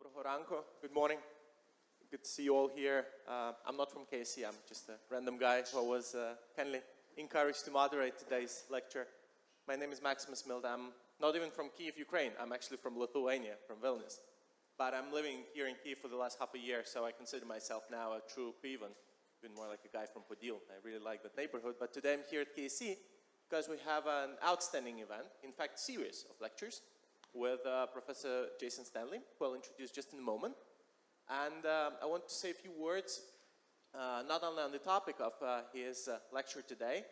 Доброго ранку. Good morning. Good to see you all here. I'm not from KSC. I'm just a random guy who was kindly encouraged to moderate today's lecture. My name is Maximus Mild. I'm not even from Kyiv, Ukraine. I'm actually from Lithuania, from Vilnius. But I'm living here in Kyiv for the last half a year, so I consider myself now a true Kyivan, even more like a guy from Podil. I really like that neighborhood. But today I'm here at KSC because we have an outstanding event, in fact, series of lectures with Professor Jeyson Stенlі, who I'll introduce just in a moment. And I want to say a few words, not only on the topic of his lecture today,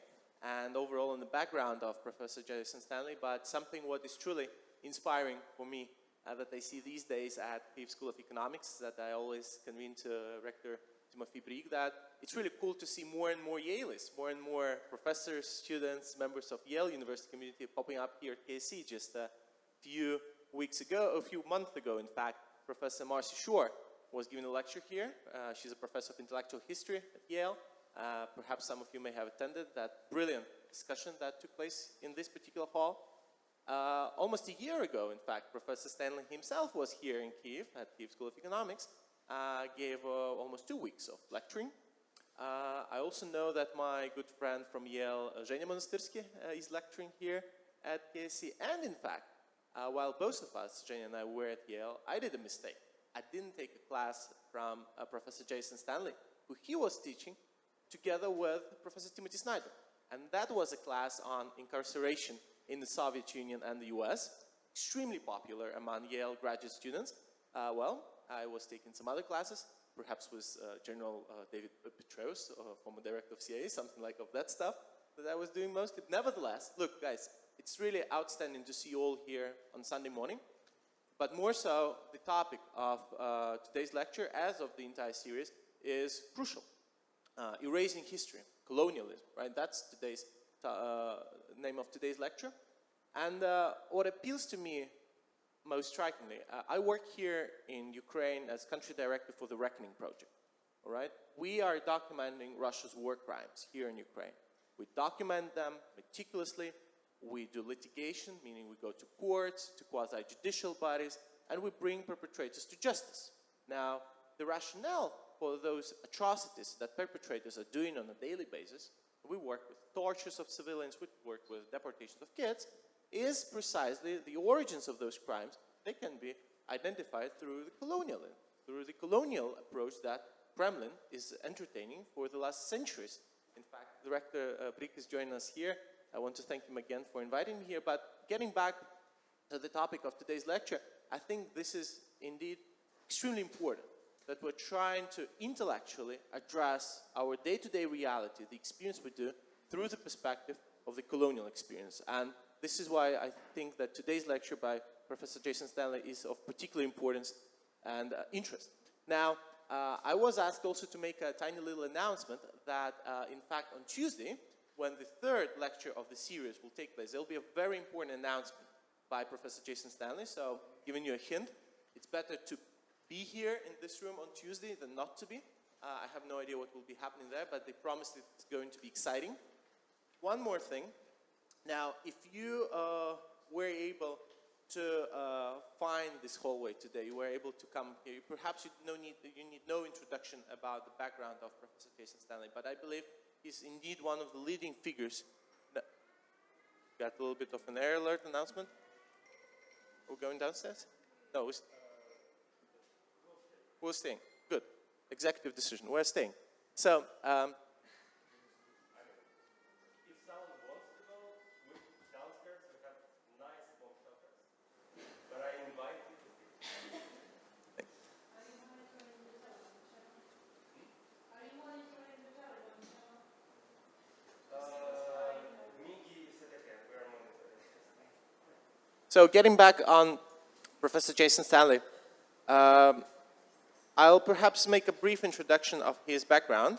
and overall in the background of Professor Jeyson Stенlі, but something what is truly inspiring for me that I see these days at Kyiv School of Economics, that I always convene to Rector Timoty Снайдером, that it's really cool to see more and more Yale's, more and more professors, students, members of Yale University community popping up here at KSC. Just a few months ago, in fact, Professor Marcy Shore was giving a lecture here. She's a professor of intellectual history at Yale. Perhaps some of you may have attended that brilliant discussion that took place in this particular hall. Almost a year ago, in fact, Professor Stенlі himself was here in Kyiv at Kyiv School of Economics, gave almost 2 weeks of lecturing. I also know that my good friend from Yale, Zhenya Monastyrsky, is lecturing here at KSC. And in fact, while both of us, Zhenya and I, were at Yale, I did a mistake. I didn't take a class from Professor Jeyson Stенlі, who he was teaching together with Professor Timoty Снайдером. And that was a class on incarceration in the Soviet Union and the US, extremely popular among Yale graduate students. Well, I was taking some other classes, perhaps with General David Petraeus, former director of CIA, something like of that stuff that I was doing mostly. Nevertheless, look, guys, it's really outstanding to see you all here on Sunday morning. But more so, the topic of today's lecture, as of the entire series, is crucial. Erasing history, colonialism, right? That's today's name of today's lecture. And what appeals to me most strikingly, I work here in Ukraine as country director for the Reckoning Project, all right? We are documenting Russia's war crimes here in Ukraine. We document them meticulously. We do litigation, meaning we go to courts, to quasi-judicial bodies, and we bring perpetrators to justice. Now, the rationale for those atrocities that perpetrators are doing on a daily basis, we work with tortures of civilians, we work with deportations of kids, is precisely the origins of those crimes. They can be identified through the colonialism, through the colonial approach that Kremlin is entertaining for the last centuries. In fact, Director Brick is joining us here. I want to thank him again for inviting me here. But getting back to the topic of today's lecture, I think this is indeed extremely important, that we're trying to intellectually address our day-to-day reality, the experience we do, through the perspective of the colonial experience. And this is why I think that today's lecture by Professor Jeyson Stенlі is of particular importance and interest. Now, I was asked also to make a tiny little announcement that, in fact, on Tuesday, when the third lecture of the series will take place, there will be a very important announcement by Professor Jeyson Stenlі. So, giving you a hint, it's better to be here in this room on Tuesday than not to be. I have no idea what will be happening there, but they promised it's going to be exciting. One more thing. Now, if you were able to find this hallway today, you were able to come here, perhaps you need no introduction about the background of Professor Jeyson Stenlí, but I believe he's indeed one of the leading figures. Got a little bit of an error alert announcement. We're going downstairs? No, we're staying. Good. Executive decision. We're staying. So, if someone wants to go downstairs, we have nice box shelters. But I invite you to stay. So getting back on Professor Jeyson Stenlí, I'll perhaps make a brief introduction of his background.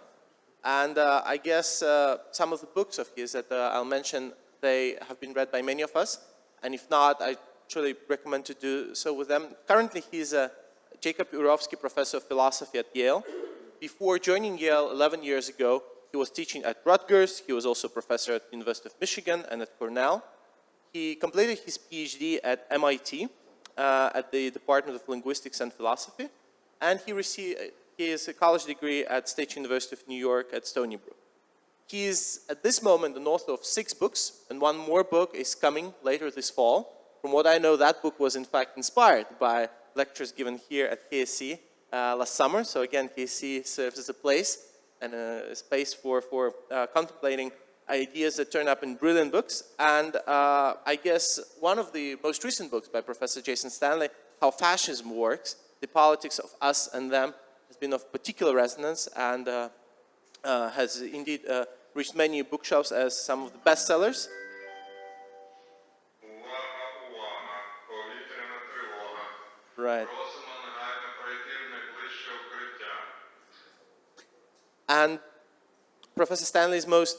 And I guess some of the books of his that I'll mention, they have been read by many of us. And if not, I truly recommend to do so with them. Currently, he's a Jacob Urowski Professor of Philosophy at Yale. Before joining Yale 11 years ago, he was teaching at Rutgers. He was also professor at the University of Michigan and at Cornell. He completed his PhD at MIT at the Department of Linguistics and Philosophy, and he received his college degree at State University of New York at Stony Brook. He is, at this moment, the author of 6 books, and one more book is coming later this fall. From what I know, that book was in fact inspired by lectures given here at KSC last summer. So again, KSC serves as a place and a space for contemplating ideas that turn up in brilliant books. And I guess one of the most recent books by Professor Jeyson Stенlі, How Fascism Works, The Politics of Us and Them, has been of particular resonance and has indeed reached many bookshelves as some of the bestsellers. Right. And Professor Stенley's most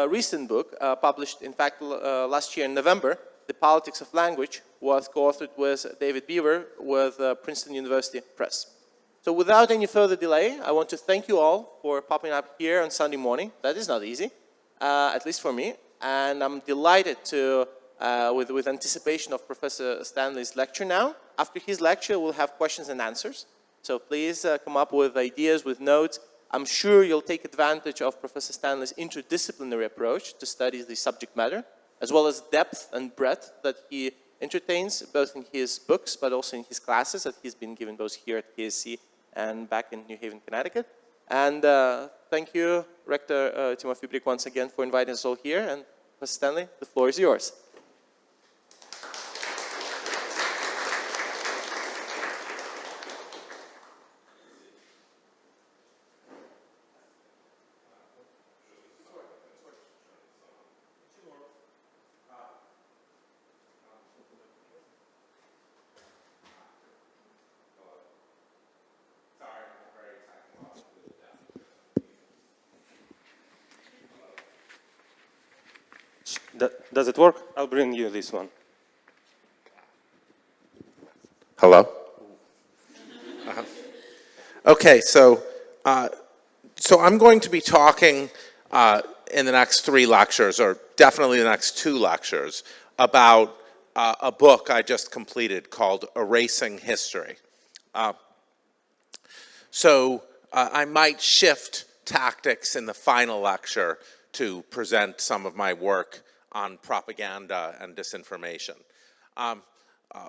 recent book, published in fact last year in November, The Politics of Language, was co-authored with David Beaver with Princeton University Press. So without any further delay, I want to thank you all for popping up here on Sunday morning. That is not easy, at least for me. And I'm delighted to, with anticipation of Professor Stенley's lecture now. After his lecture, we'll have questions and answers. So please come up with ideas, with notes. I'm sure you'll take advantage of Professor Stенley's interdisciplinary approach to study the subject matter, as well as depth and breadth that he entertains, both in his books, but also in his classes that he's been given both here at KSC and back in New Haven, Connecticut. And thank you, Rector Timothy Brick, once again for inviting us all here. And Professor Stенley, the floor is yours. Does it work? I'll bring you this one. Hello? Okay, so I'm going to be talking in the next 3 lectures, or definitely the next 2 lectures, about a book I just completed called Erasing History. I might shift tactics in the final lecture to present some of my work on propaganda and disinformation.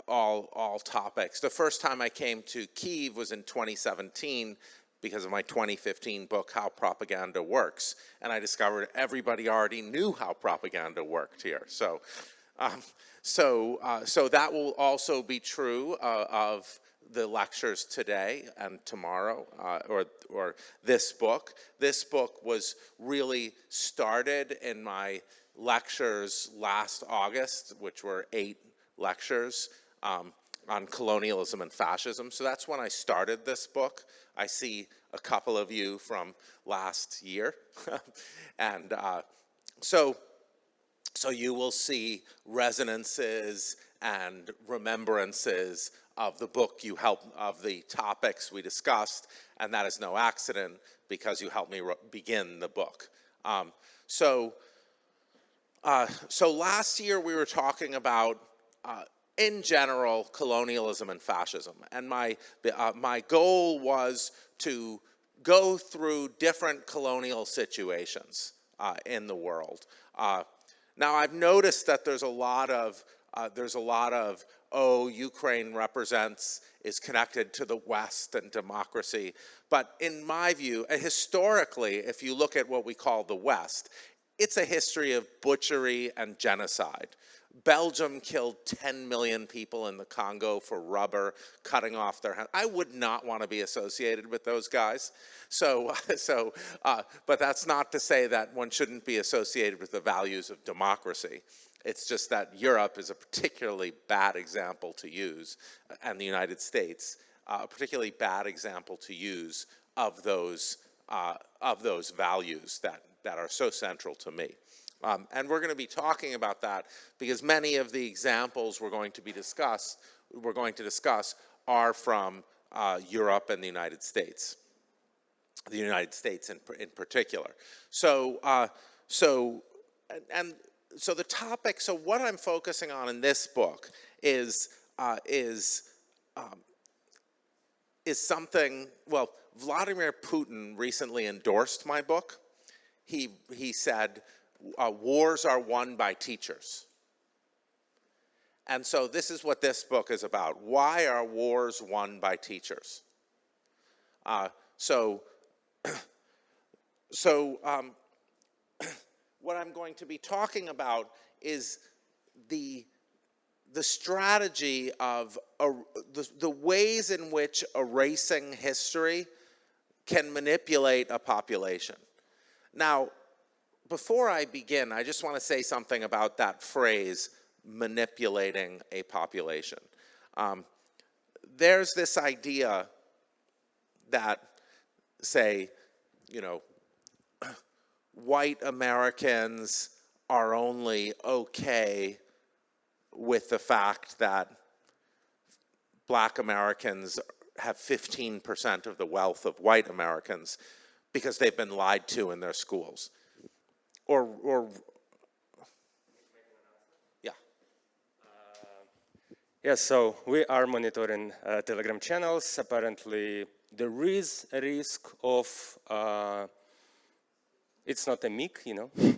All topics. The first time I came to Kyiv was in 2017 because of my 2015 book, How Propaganda Works. And I discovered everybody already knew how propaganda worked here. So that will also be true of the lectures today and tomorrow, or this book. This book was really started in my lectures last August, which were 8 lectures on colonialism and fascism. So that's when I started this book. I see a couple of you from last year. And so you will see resonances and remembrances of the book you helped, of the topics we discussed, and that is no accident because you helped me begin the book. So last year we were talking about, in general, colonialism and fascism, and my goal was to go through different colonial situations in the world. Now I've noticed that there's a lot of Ukraine is connected to the West and democracy. But in my view, historically, if you look at what we call the West, it's a history of butchery and genocide. Belgium killed 10 million people in the Congo for rubber, cutting off their hands. I would not want to be associated with those guys. But that's not to say that one shouldn't be associated with the values of democracy. It's just that Europe is a particularly bad example to use, and the United States, a particularly bad example to use of those values that are so central to me. And we're going to be talking about that because many of the examples we're going to discuss are from Europe and the United States. The United States in particular. So what I'm focusing on in this book is something, well, Vladimir Putin recently endorsed my book. He said, wars are won by teachers. And so this is what this book is about. Why are wars won by teachers? What I'm going to be talking about is the strategy of the ways in which erasing history can manipulate a population. Now, before I begin, I just want to say something about that phrase, manipulating a population. There's this idea that, say, white Americans are only okay with the fact that black Americans have 15% of the wealth of white Americans because they've been lied to in their schools. Yes, so we are monitoring Telegram channels. Apparently, there is a risk of, it's not a MiG,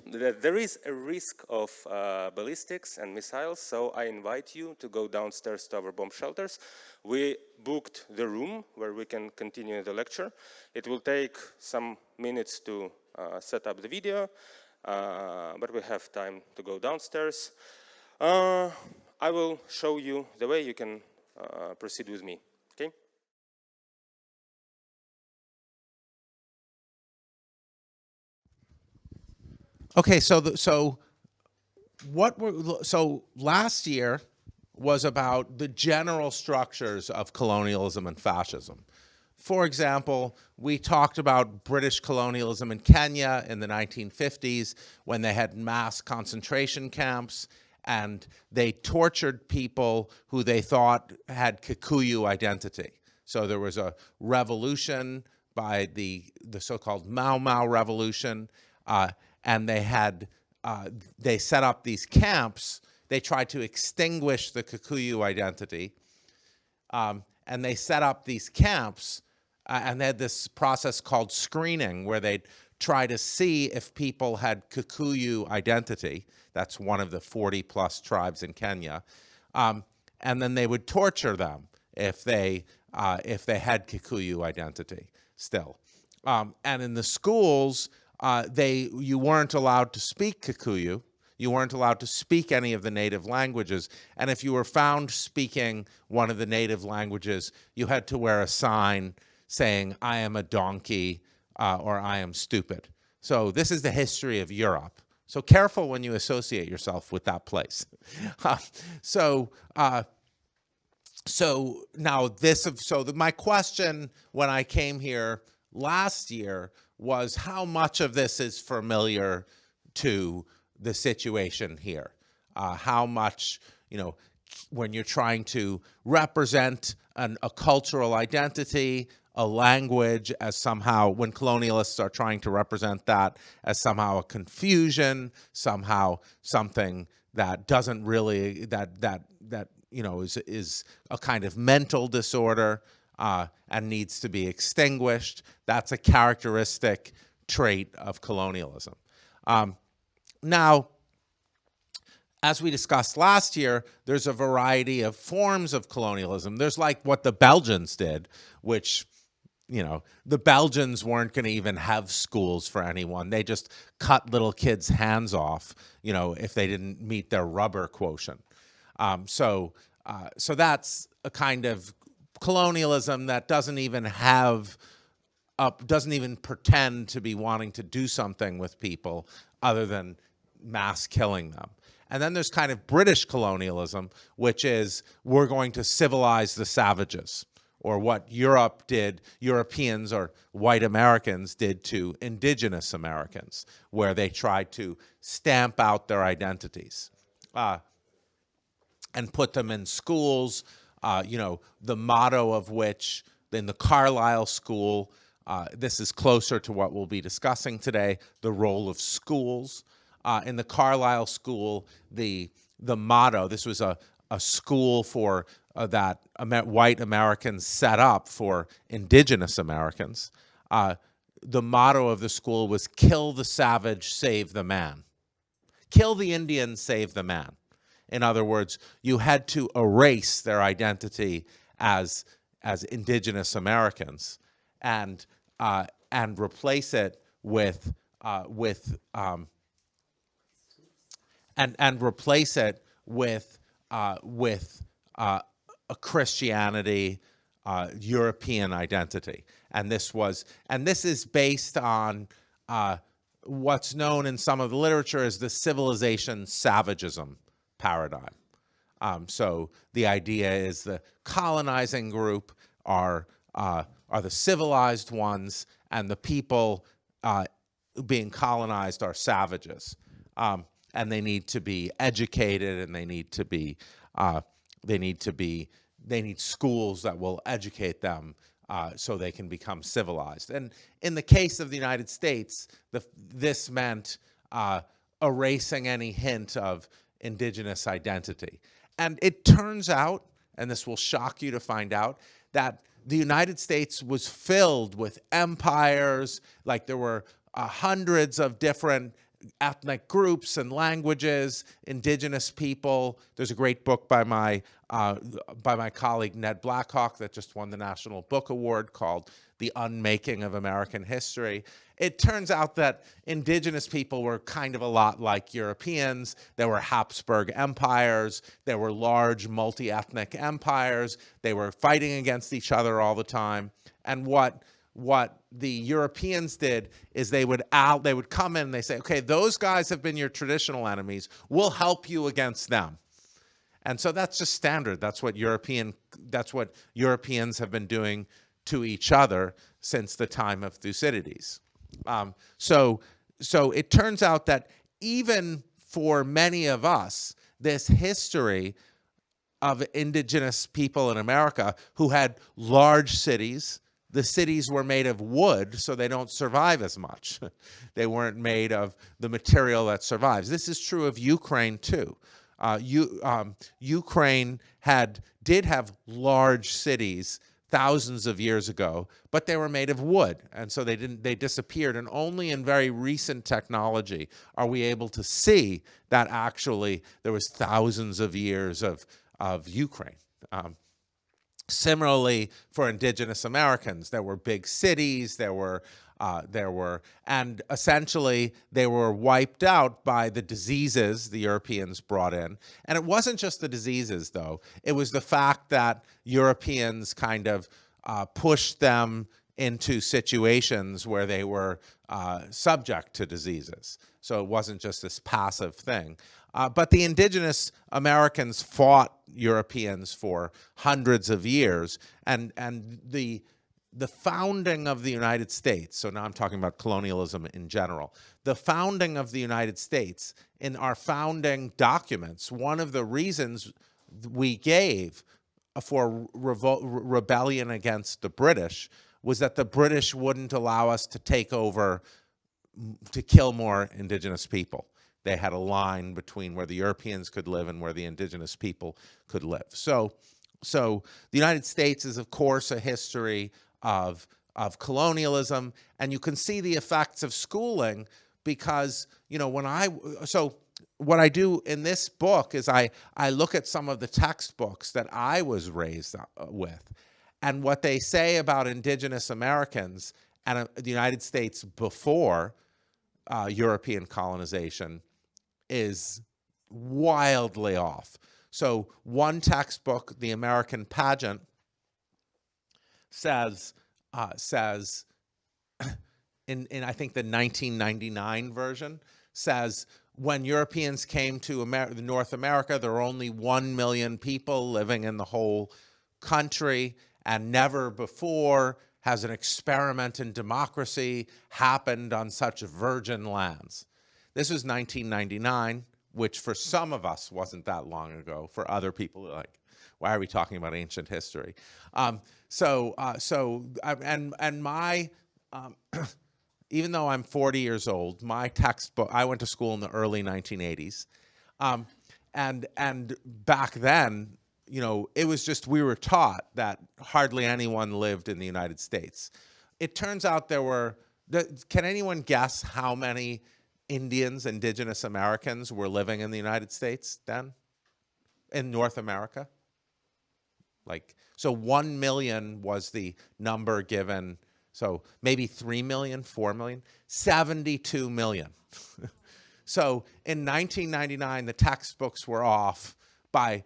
there is a risk of ballistics and missiles, so I invite you to go downstairs to our bomb shelters. We booked the room where we can continue the lecture. It will take some minutes to set up the video, but we have time to go downstairs. I will show you the way you can proceed with me, okay? Okay, so last year was about the general structures of colonialism and fascism. For example, we talked about British colonialism in Kenya in the 1950s when they had mass concentration camps and they tortured people who they thought had Kikuyu identity. So there was a revolution by the so-called Mau Mau revolution, and they set up these camps. They tried to extinguish the Kikuyu identity, and they set up these camps, and they had this process called screening where they'd try to see if people had Kikuyu identity. That's one of the 40-plus tribes in Kenya. And then they would torture them if they had Kikuyu identity still. And in the schools, you weren't allowed to speak Kikuyu. You weren't allowed to speak any of the native languages. And if you were found speaking one of the native languages, you had to wear a sign saying, I am a donkey, or I am stupid. So this is the history of Europe. So careful when you associate yourself with that place. My question when I came here last year was how much of this is familiar to the situation here? How much, when you're trying to represent a cultural identity, a language as somehow, when colonialists are trying to represent that as somehow a confusion, somehow something that doesn't really, is a kind of mental disorder and needs to be extinguished. That's a characteristic trait of colonialism. Now, as we discussed last year, there's a variety of forms of colonialism. There's like what the Belgians did, which, the Belgians weren't going to even have schools for anyone. They just cut little kids' hands off, if they didn't meet their rubber quotient. So that's a kind of colonialism that doesn't even pretend to be wanting to do something with people other than mass killing them. And then there's kind of British colonialism, which is we're going to civilize the savages, or what Europeans or white Americans did to indigenous Americans, where they tried to stamp out their identities and put them in schools, the motto of which in the Carlisle School, this is closer to what we'll be discussing today, the role of schools. In the Carlisle School, the motto, this was a school for white Americans set up for indigenous Americans. The motto of the school was "Kill the savage, save the man." Kill the Indian, save the man. In other words, you had to erase their identity as indigenous Americans and replace it with a Christianity, European identity. And this is based on what's known in some of the literature as the civilization savagism paradigm. So the idea is the colonizing group are the civilized ones, and the people being colonized are savages. And they need to be educated, and they need schools that will educate them so they can become civilized. And in the case of the United States, this meant erasing any hint of indigenous identity. And it turns out, and this will shock you to find out, that the United States was filled with empires. Like, there were hundreds of different ethnic groups and languages, indigenous people. There's a great book by my colleague Ned Blackhawk that just won the National Book Award called The Unmaking of American History. It turns out that indigenous people were kind of a lot like Europeans. There were Habsburg empires. There were large multi-ethnic empires. They were fighting against each other all the time. And what the Europeans did is they would come in and they say, okay, those guys have been your traditional enemies. We'll help you against them. And so that's just standard. That's what Europeans have been doing to each other since the time of Thucydides. So it turns out that even for many of us, this history of indigenous people in America who had large cities, the cities were made of wood, so they don't survive as much. They weren't made of the material that survives. This is true of Ukraine too. Ukraine did have large cities thousands of years ago, but they were made of wood, and so they disappeared. And only in very recent technology are we able to see that actually there was thousands of years of Ukraine. Similarly, for indigenous Americans, there were big cities, and essentially they were wiped out by the diseases the Europeans brought in. And it wasn't just the diseases, though. It was the fact that Europeans kind of pushed them into situations where they were subject to diseases. So it wasn't just this passive thing. But the indigenous Americans fought Europeans for hundreds of years, and the founding of the United States, so now I'm talking about colonialism in general, the founding of the United States, in our founding documents, one of the reasons we gave for rebellion against the British was that the British wouldn't allow us to take over, to kill more indigenous people. They had a line between where the Europeans could live and where the indigenous people could live. So the United States is, of course, a history of colonialism, and you can see the effects of schooling because, what I do in this book is I look at some of the textbooks that I was raised with, and what they say about indigenous Americans and the United States before European colonization is wildly off. So one textbook, The American Pageant, says in I think the 1999 version, says when Europeans came to North America, there were only 1 million people living in the whole country, and never before has an experiment in democracy happened on such virgin lands. This was 1999, which for some of us wasn't that long ago. For other people, like, why are we talking about ancient history? Even though I'm 40 years old, my textbook, I went to school in the early 1980s. And back then, it was just we were taught that hardly anyone lived in the United States. It turns out can anyone guess how many Indians, indigenous Americans, were living in the United States then? In North America? So 1 million was the number given. So maybe 3 million, 4 million, 72 million. So in 1999, the textbooks were off by,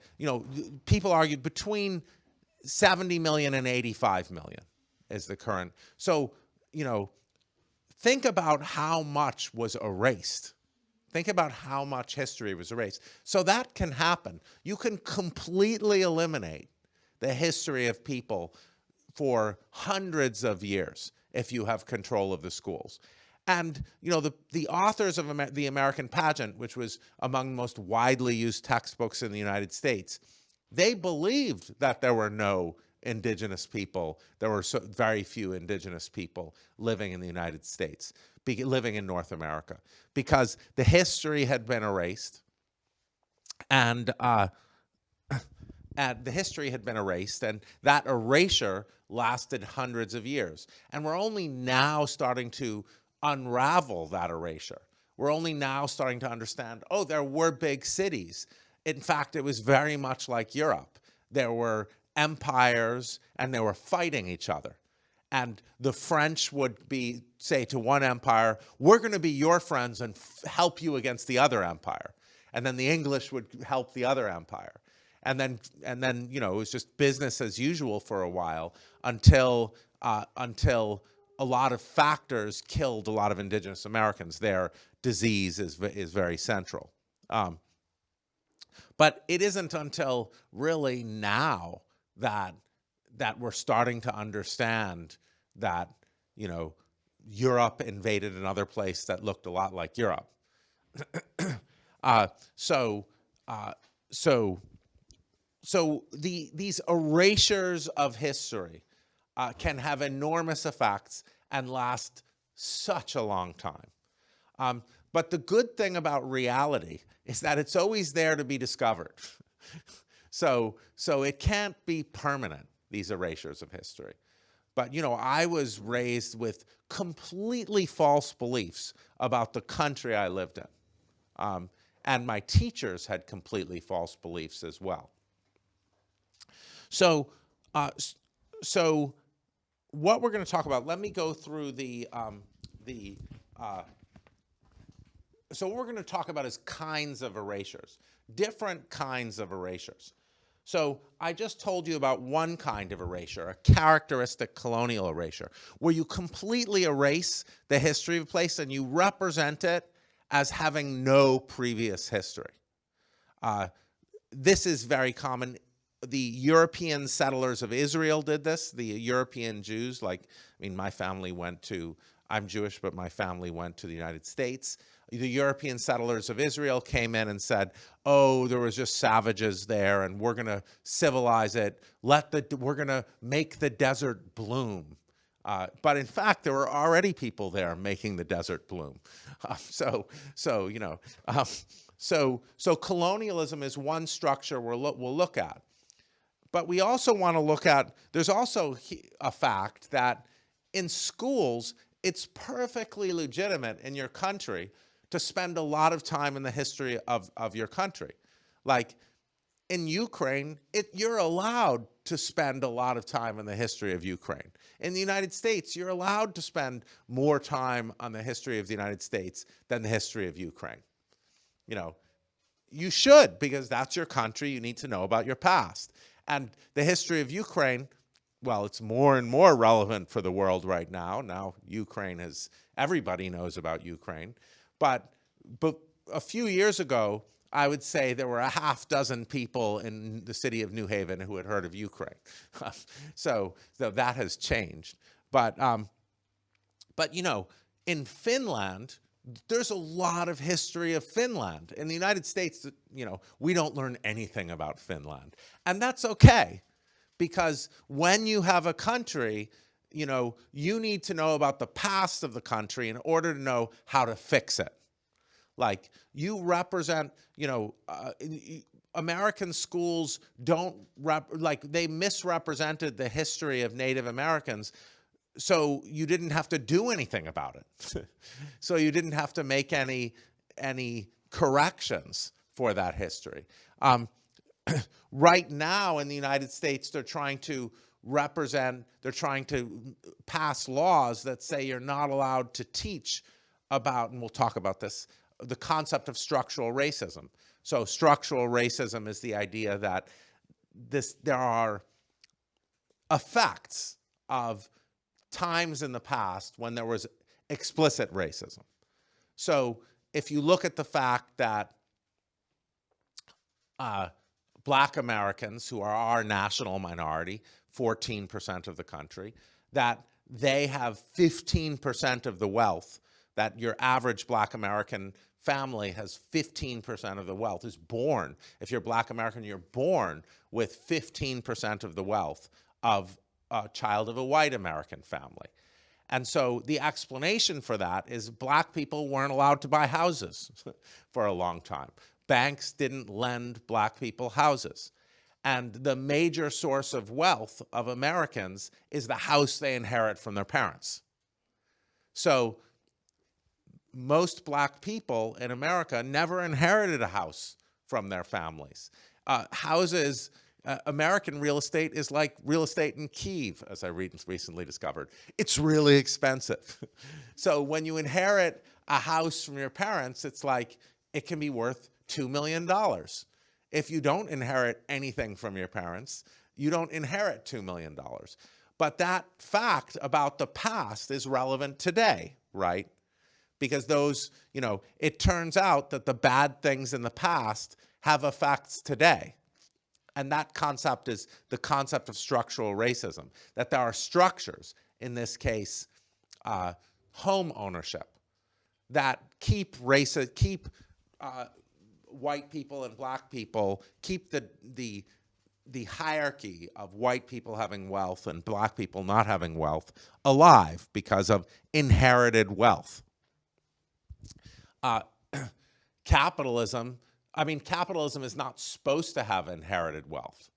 people argued between 70 million and 85 million is the current. So, think about how much was erased. Think about how much history was erased. So that can happen. You can completely eliminate the history of people for hundreds of years if you have control of the schools. And, the authors of the American Pageant, which was among the most widely used textbooks in the United States, they believed that there were no indigenous people. There were very few indigenous people living in the United States, living in North America, because the history had been erased, and the history had been erased, and that erasure lasted hundreds of years. And we're only now starting to unravel that erasure. We're only now starting to understand, there were big cities. In fact, it was very much like Europe. There were empires, and they were fighting each other. And the French would say to one empire, we're going to be your friends and help you against the other empire. And then the English would help the other empire. And then it was just business as usual for a while until a lot of factors killed a lot of indigenous Americans. Their disease is very central. But it isn't until really now that we're starting to understand that, Europe invaded another place that looked a lot like Europe. So these erasures of history can have enormous effects and last such a long time. But the good thing about reality is that it's always there to be discovered. So it can't be permanent, these erasures of history. But, I was raised with completely false beliefs about the country I lived in. And my teachers had completely false beliefs as well. So what we're going to talk about, let me go through so what we're going to talk about is kinds of erasures, different kinds of erasures. So I just told you about one kind of erasure, a characteristic colonial erasure, where you completely erase the history of a place and you represent it as having no previous history. This is very common. The European settlers of Israel did this. The European Jews, my family I'm Jewish, but my family went to the United States. The European settlers of Israel came in and said, there was just savages there, and we're going to civilize it. We're going to make the desert bloom. But in fact, there were already people there making the desert bloom. So colonialism is one structure we'll look at. But we also want to look at, there's also a fact that in schools, it's perfectly legitimate in your country to spend a lot of time in the history of your country. Like in Ukraine, you're allowed to spend a lot of time in the history of Ukraine. In the United States, you're allowed to spend more time on the history of the United States than the history of Ukraine. You should, because that's your country. You need to know about your past. And the history of Ukraine, well, it's more and more relevant for the world right now. Now Ukraine everybody knows about Ukraine. But a few years ago, I would say there were a half dozen people in the city of New Haven who had heard of Ukraine. So that has changed. But in Finland, there's a lot of history of Finland. In the United States, we don't learn anything about Finland. And that's okay, because when you have a country, you need to know about the past of the country in order to know how to fix it. Like, you represent, American schools they misrepresented the history of Native Americans, so you didn't have to do anything about it. So you didn't have to make any corrections for that history. Right now in the United States, they're trying to pass laws that say you're not allowed to teach about, and we'll talk about this, the concept of structural racism. So structural racism is the idea that there are effects of times in the past when there was explicit racism. So if you look at the fact that Black Americans, who are our national minority, 14% of the country, that they have 15% of the wealth, that your average Black American family has 15% of the wealth, is born, if you're Black American, you're born with 15% of the wealth of a child of a white American family. And so the explanation for that is Black people weren't allowed to buy houses for a long time. Banks didn't lend Black people houses. And the major source of wealth of Americans is the house they inherit from their parents. So most Black people in America never inherited a house from their families. American real estate is like real estate in Kyiv, as I recently discovered. It's really expensive. So when you inherit a house from your parents, it's like it can be worth $2 million. If you don't inherit anything from your parents, you don't inherit $2 million. But that fact about the past is relevant today, right? Because it turns out that the bad things in the past have effects today. And that concept is the concept of structural racism, that there are structures, in this case, home ownership, that keep white people and Black people, keep the hierarchy of white people having wealth and Black people not having wealth alive because of inherited wealth. Capitalism is not supposed to have inherited wealth.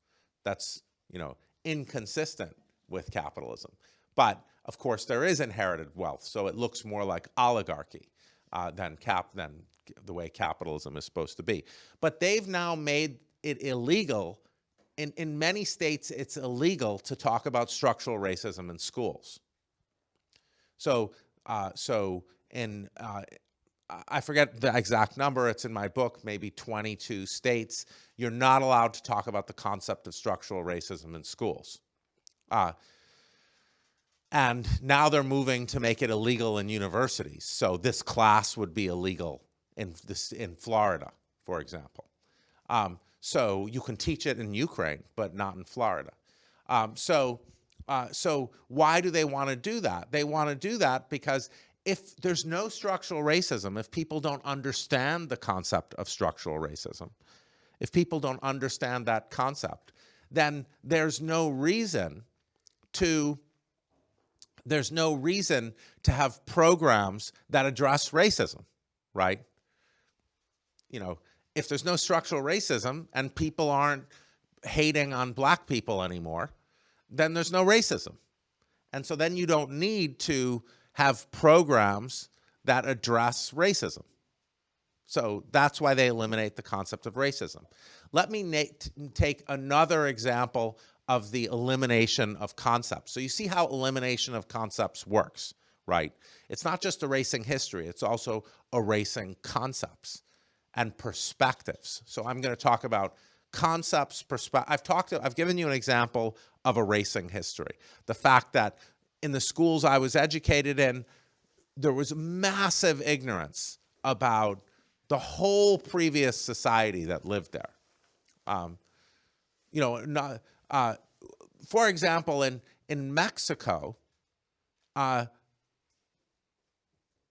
That's, inconsistent with capitalism. But, of course, there is inherited wealth, so it looks more like oligarchy than the way capitalism is supposed to be. But they've now made it illegal. In many states, it's illegal to talk about structural racism in schools. So I forget the exact number, it's in my book, maybe 22 states, you're not allowed to talk about the concept of structural racism in schools. And now they're moving to make it illegal in universities. So this class would be illegal in Florida, for example. So you can teach it in Ukraine, but not in Florida. So why do they want to do that? They want to do that because if there's no structural racism, if people don't understand the concept of structural racism, if people don't understand that concept, then there's no reason to have programs that address racism, right? If there's no structural racism and people aren't hating on Black people anymore, then there's no racism. And so then you don't need to have programs that address racism. So that's why they eliminate the concept of racism. Let me take another example of the elimination of concepts. So you see how elimination of concepts works, right? It's not just erasing history, it's also erasing concepts and perspectives. So I'm going to talk about concepts, I've given you an example of erasing history. The fact that in the schools I was educated in, there was massive ignorance about the whole previous society that lived there. For example, in Mexico,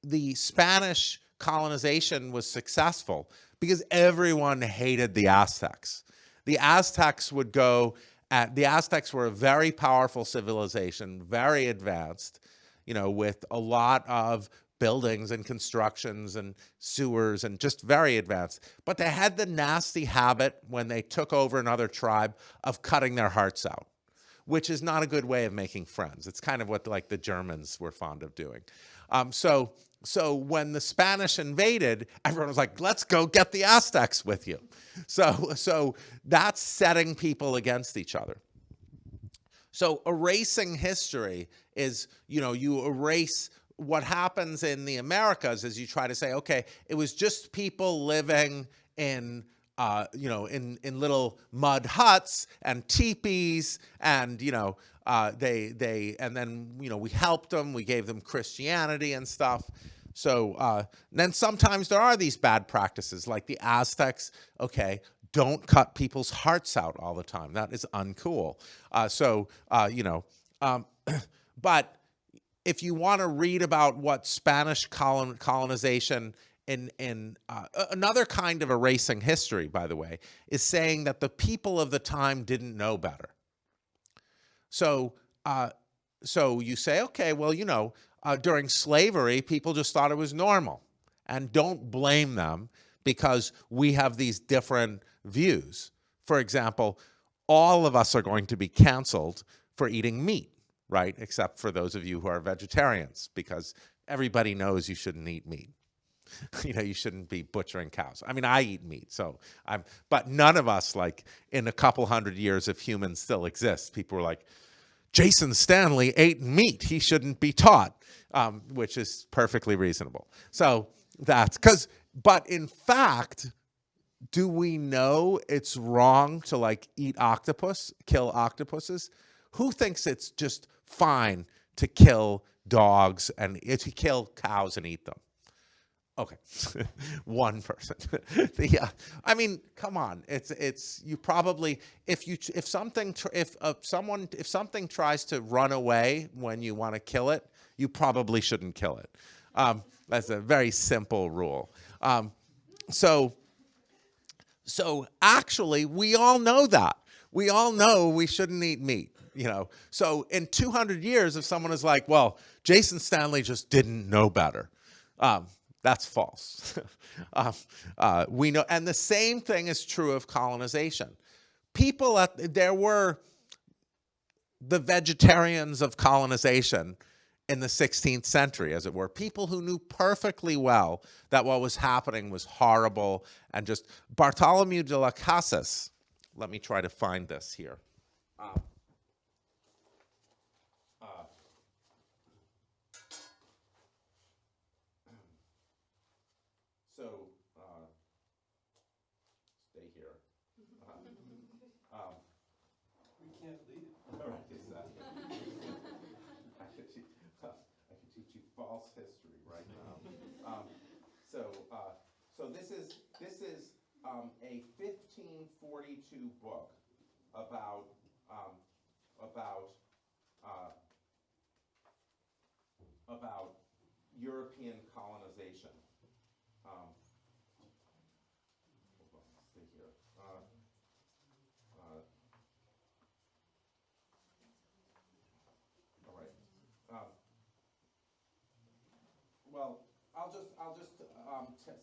the Spanish colonization was successful because everyone hated the Aztecs. The Aztecs were a very powerful civilization, very advanced, with a lot of buildings and constructions and sewers and just very advanced. But they had the nasty habit when they took over another tribe of cutting their hearts out, which is not a good way of making friends. It's kind of what like the Germans were fond of doing. So when the Spanish invaded, everyone was like, let's go get the Aztecs with you. So that's setting people against each other. So erasing history is, you erase what happens in the Americas is you try to say, okay, it was just people living in little mud huts and teepees, and and then we helped them, we gave them Christianity and stuff. So then sometimes there are these bad practices, like the Aztecs. Okay, don't cut people's hearts out all the time. That is uncool. But if you want to read about what Spanish colonization in another kind of erasing history, by the way, is saying that the people of the time didn't know better. So you say, okay, well, during slavery, people just thought it was normal, and don't blame them because we have these different views. For example, all of us are going to be canceled for eating meat, right? Except for those of you who are vegetarians, because everybody knows you shouldn't eat meat. You shouldn't be butchering cows. I mean, I eat meat, but none of us, like, in a couple hundred years if humans still exist, people were like, Jeyson Stennley ate meat, he shouldn't be taught, which is perfectly reasonable. So that's but in fact, do we know it's wrong to like eat octopus, kill octopuses? Who thinks it's just fine to kill dogs and to kill cows and eat them? Okay, one person. I mean, come on. It's you probably if something tries to run away when you want to kill it, you probably shouldn't kill it. That's a very simple rule. So actually, we all know that. We all know we shouldn't eat meat. So in 200 years, if someone is like, well, Jeyson Stennley just didn't know better, that's false. We know, and the same thing is true of colonization. There were the vegetarians of colonization in the 16th century, as it were, people who knew perfectly well that what was happening was horrible, and just Bartholomew de las Casas. Let me try to find this here. Stay here. We can't leave. All right, exactly. I could teach you false history right now. So this is a 1542 book about European colonization. Hold on, stay here. All right. Well, I'll just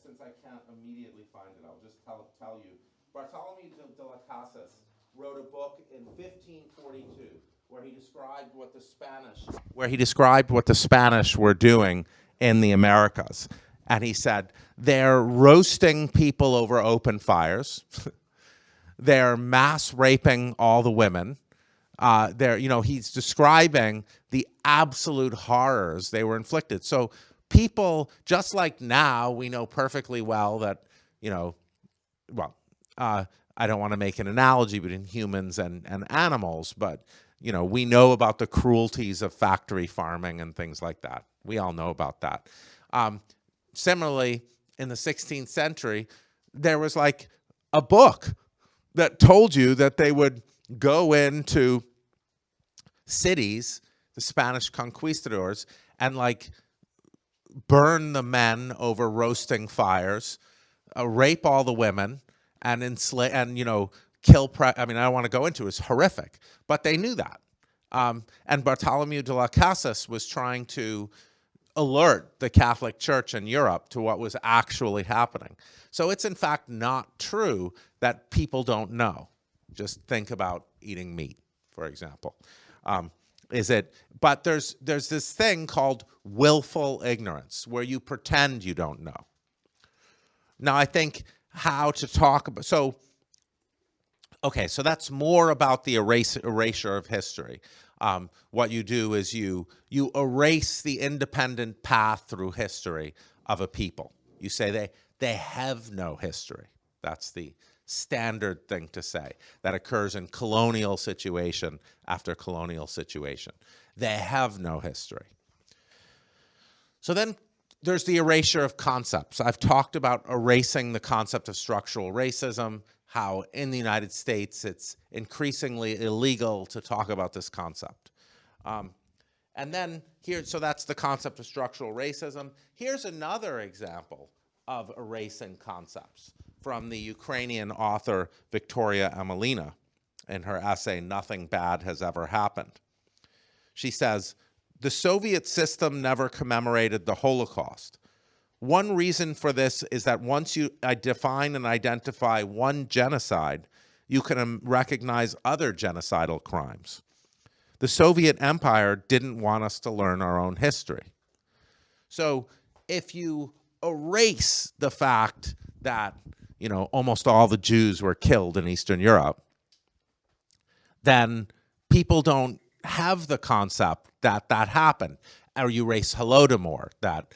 since I can't immediately find it, I'll just tell you. Bartholomew de las Casas wrote a book in 1542 where he described what the Spanish were doing in the Americas. And he said, they're roasting people over open fires. They're mass raping all the women. He's describing the absolute horrors they were inflicted. So people, just like now, we know perfectly well that, I don't want to make an analogy between humans and animals, but, we know about the cruelties of factory farming and things like that. We all know about that. Similarly, in the 16th century, there was like a book that told you that they would go into cities, the Spanish conquistadors, and like burn the men over roasting fires, rape all the women, and enslave, and kill. I mean, I don't want to go into it. It's horrific, but they knew that. And Bartholomew de las Casas was trying to alert the Catholic Church in Europe to what was actually happening. So it's in fact not true that people don't know. Just think about eating meat, for example. But there's this thing called willful ignorance, where you pretend you don't know. Now, I think how to talk about, so that's more about the erasure of history. What you do is you erase the independent path through history of a people. You say they have no history. That's the standard thing to say that occurs in colonial situation after colonial situation. They have no history. So then there's the erasure of concepts. I've talked about erasing the concept of structural racism, how in the United States it's increasingly illegal to talk about this concept. And then here, so that's the concept of structural racism. Here's another example of erasing concepts from the Ukrainian author Victoria Amelina in her essay, Nothing Bad Has Ever Happened. She says, the Soviet system never commemorated the Holocaust. One reason for this is that once you define and identify one genocide, you can recognize other genocidal crimes. The Soviet Empire didn't want us to learn our own history. So if you erase the fact that, almost all the Jews were killed in Eastern Europe, then people don't have the concept that that happened. Or you erase Holodomor, that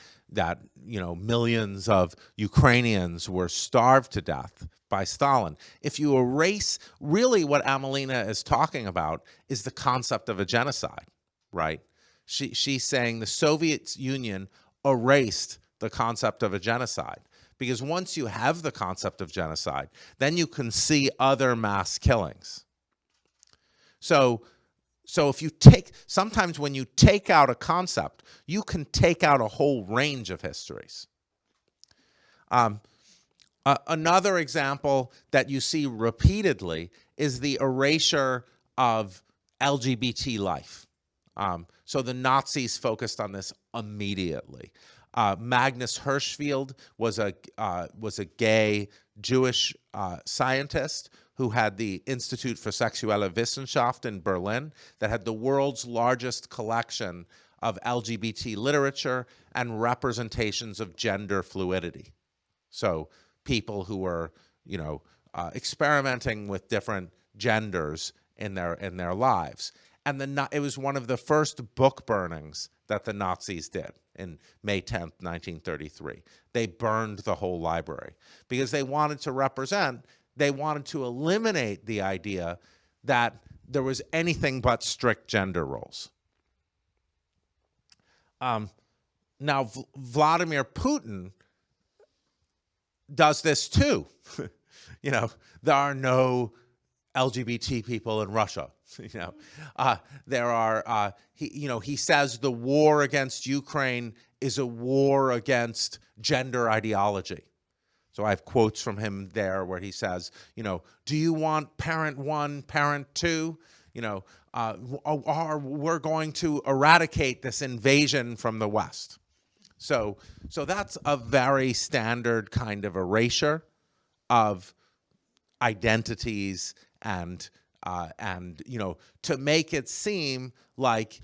millions of Ukrainians were starved to death by Stalin. If you erase, really what Amelina is talking about is the concept of a genocide, right? She's saying the Soviet Union erased the concept of a genocide. Because once you have the concept of genocide, then you can see other mass killings. So if you sometimes when you take out a concept, you can take out a whole range of histories. Another example that you see repeatedly is the erasure of LGBT life. So the Nazis focused on this immediately. Magnus Hirschfeld was a gay Jewish scientist who had the Institute for Sexuelle Wissenschaft in Berlin that had the world's largest collection of LGBT literature and representations of gender fluidity. So people who were, experimenting with different genders in their lives. And it was one of the first book burnings that the Nazis did in May 10th, 1933. They burned the whole library because they wanted to eliminate the idea that there was anything but strict gender roles. Now, Vladimir Putin does this too. There are no LGBT people in Russia. There are, he says the war against Ukraine is a war against gender ideology. So I have quotes from him there where he says, do you want parent one, parent two? Or we're going to eradicate this invasion from the West. So that's a very standard kind of erasure of identities and to make it seem like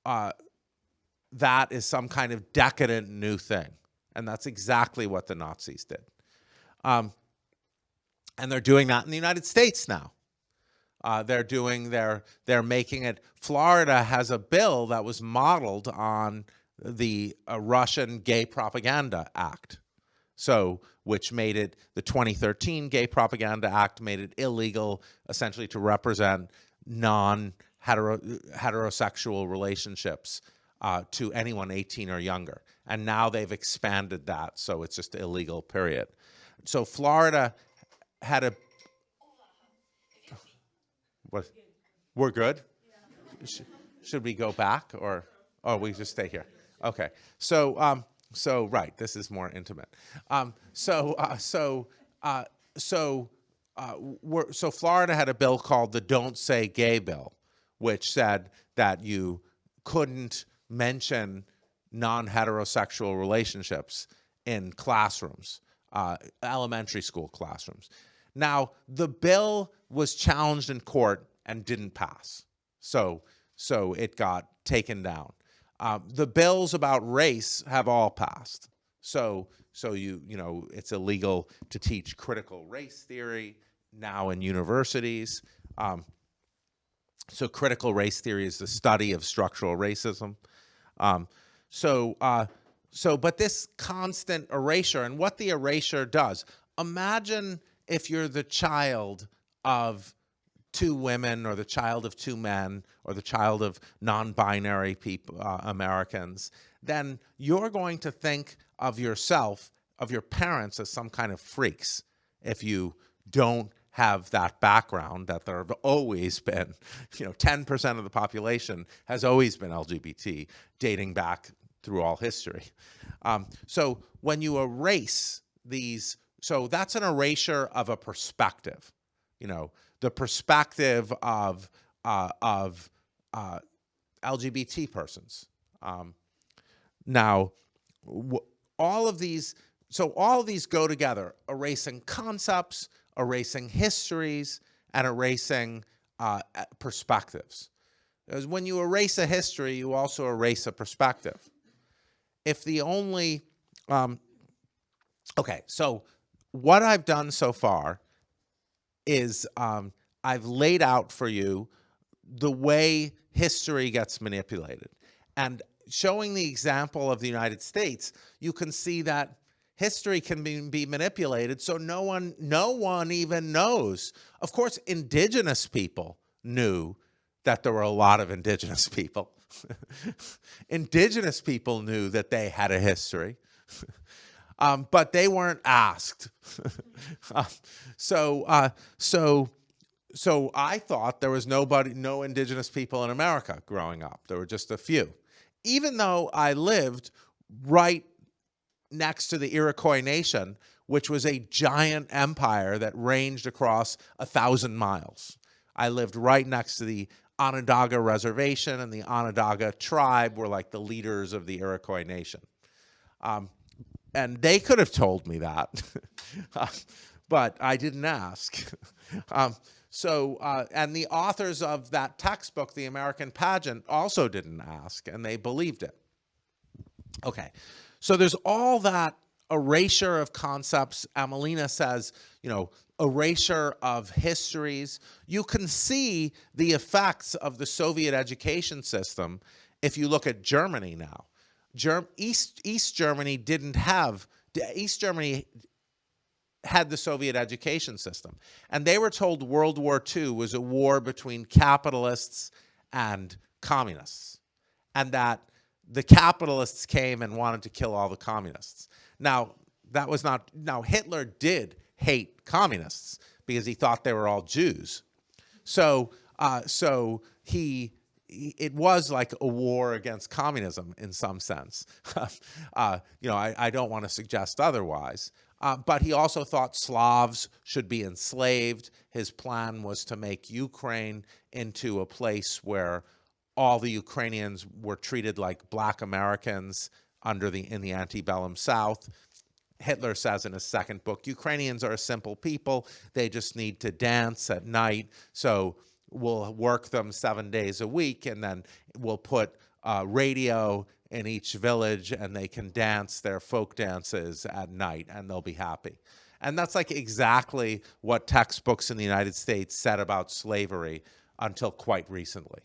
that is some kind of decadent new thing. And that's exactly what the Nazis did. And they're doing that in the United States now. They're making it, Florida has a bill that was modeled on the Russian Gay Propaganda Act. Which made it, the 2013 Gay Propaganda Act made it illegal essentially to represent non-heterosexual relationships to anyone 18 or younger. And now they've expanded that, so it's just illegal, period. So Florida had a... What? We're good? Should we go back or we just stay here? Okay. So right, this is more intimate. So Florida had a bill called the Don't Say Gay bill, which said that you couldn't mention non-heterosexual relationships in classrooms, elementary school classrooms. Now, the bill was challenged in court and didn't pass. So it got taken down. The bills about race have all passed. So you know, it's illegal to teach critical race theory now in universities. So critical race theory is the study of structural racism. But this constant erasure, and what the erasure does, imagine if you're the child of two women, or the child of two men, or the child of non-binary people, Americans, then you're going to think of yourself, of your parents, as some kind of freaks if you don't have that background that there have always been. 10% of the population has always been LGBT, dating back through all history. So when you erase these, so that's an erasure of a perspective. The perspective of LGBT persons. Now, all of these go together: erasing concepts, erasing histories, and erasing perspectives. Because when you erase a history, you also erase a perspective. If the only, okay, so what I've done so far is I've laid out for you the way history gets manipulated. And showing the example of the United States, you can see that history can be manipulated, so no one even knows. Of course, indigenous people knew that there were a lot of indigenous people. Indigenous people knew that they had a history, but they weren't asked. So I thought there was no indigenous people in America growing up. There were just a few. Even though I lived right next to the Iroquois Nation, which was a giant empire that ranged across 1,000 miles. I lived right next to the Onondaga Reservation, and the Onondaga tribe were like the leaders of the Iroquois Nation. And they could have told me that, but I didn't ask. And the authors of that textbook, The American Pageant, also didn't ask, and they believed it. Okay, so there's all that erasure of concepts. Amelina says, erasure of histories. You can see the effects of the Soviet education system if you look at Germany now. East Germany had the Soviet education system. And they were told World War II was a war between capitalists and communists. And that the capitalists came and wanted to kill all the communists. Now, Hitler did hate communists because he thought they were all Jews. So it was like a war against communism in some sense. I don't want to suggest otherwise. But he also thought Slavs should be enslaved. His plan was to make Ukraine into a place where all the Ukrainians were treated like black Americans in the antebellum South. Hitler says in his second book, Ukrainians are a simple people. They just need to dance at night. So we'll work them 7 days a week, and then we'll put radio in each village, and they can dance their folk dances at night, and they'll be happy. And that's like exactly what textbooks in the United States said about slavery until quite recently.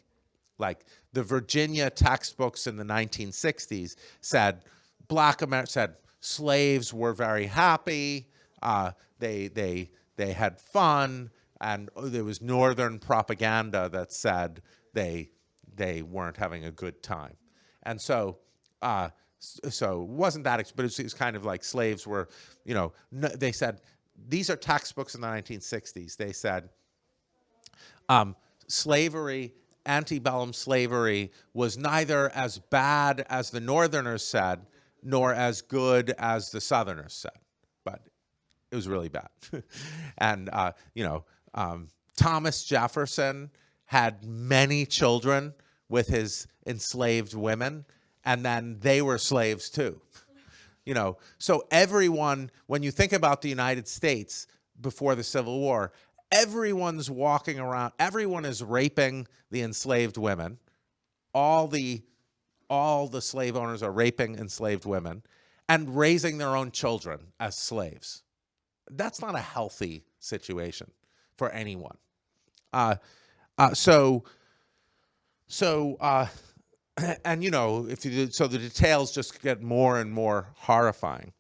Like the Virginia textbooks in the 1960s said slaves were very happy, they had fun, and there was Northern propaganda that said they weren't having a good time. And so it wasn't that, but it was kind of like slaves were, they said, these are textbooks in the 1960s. They said slavery, antebellum slavery, was neither as bad as the Northerners said, nor as good as the Southerners said, but it was really bad. And, Thomas Jefferson had many children with his enslaved women, and then they were slaves too. You know, so everyone, when you think about the United States before the Civil War, everyone's walking around, everyone is raping the enslaved women. All the slave owners are raping enslaved women and raising their own children as slaves. That's not a healthy situation for anyone. And you know, so the details just get more and more horrifying.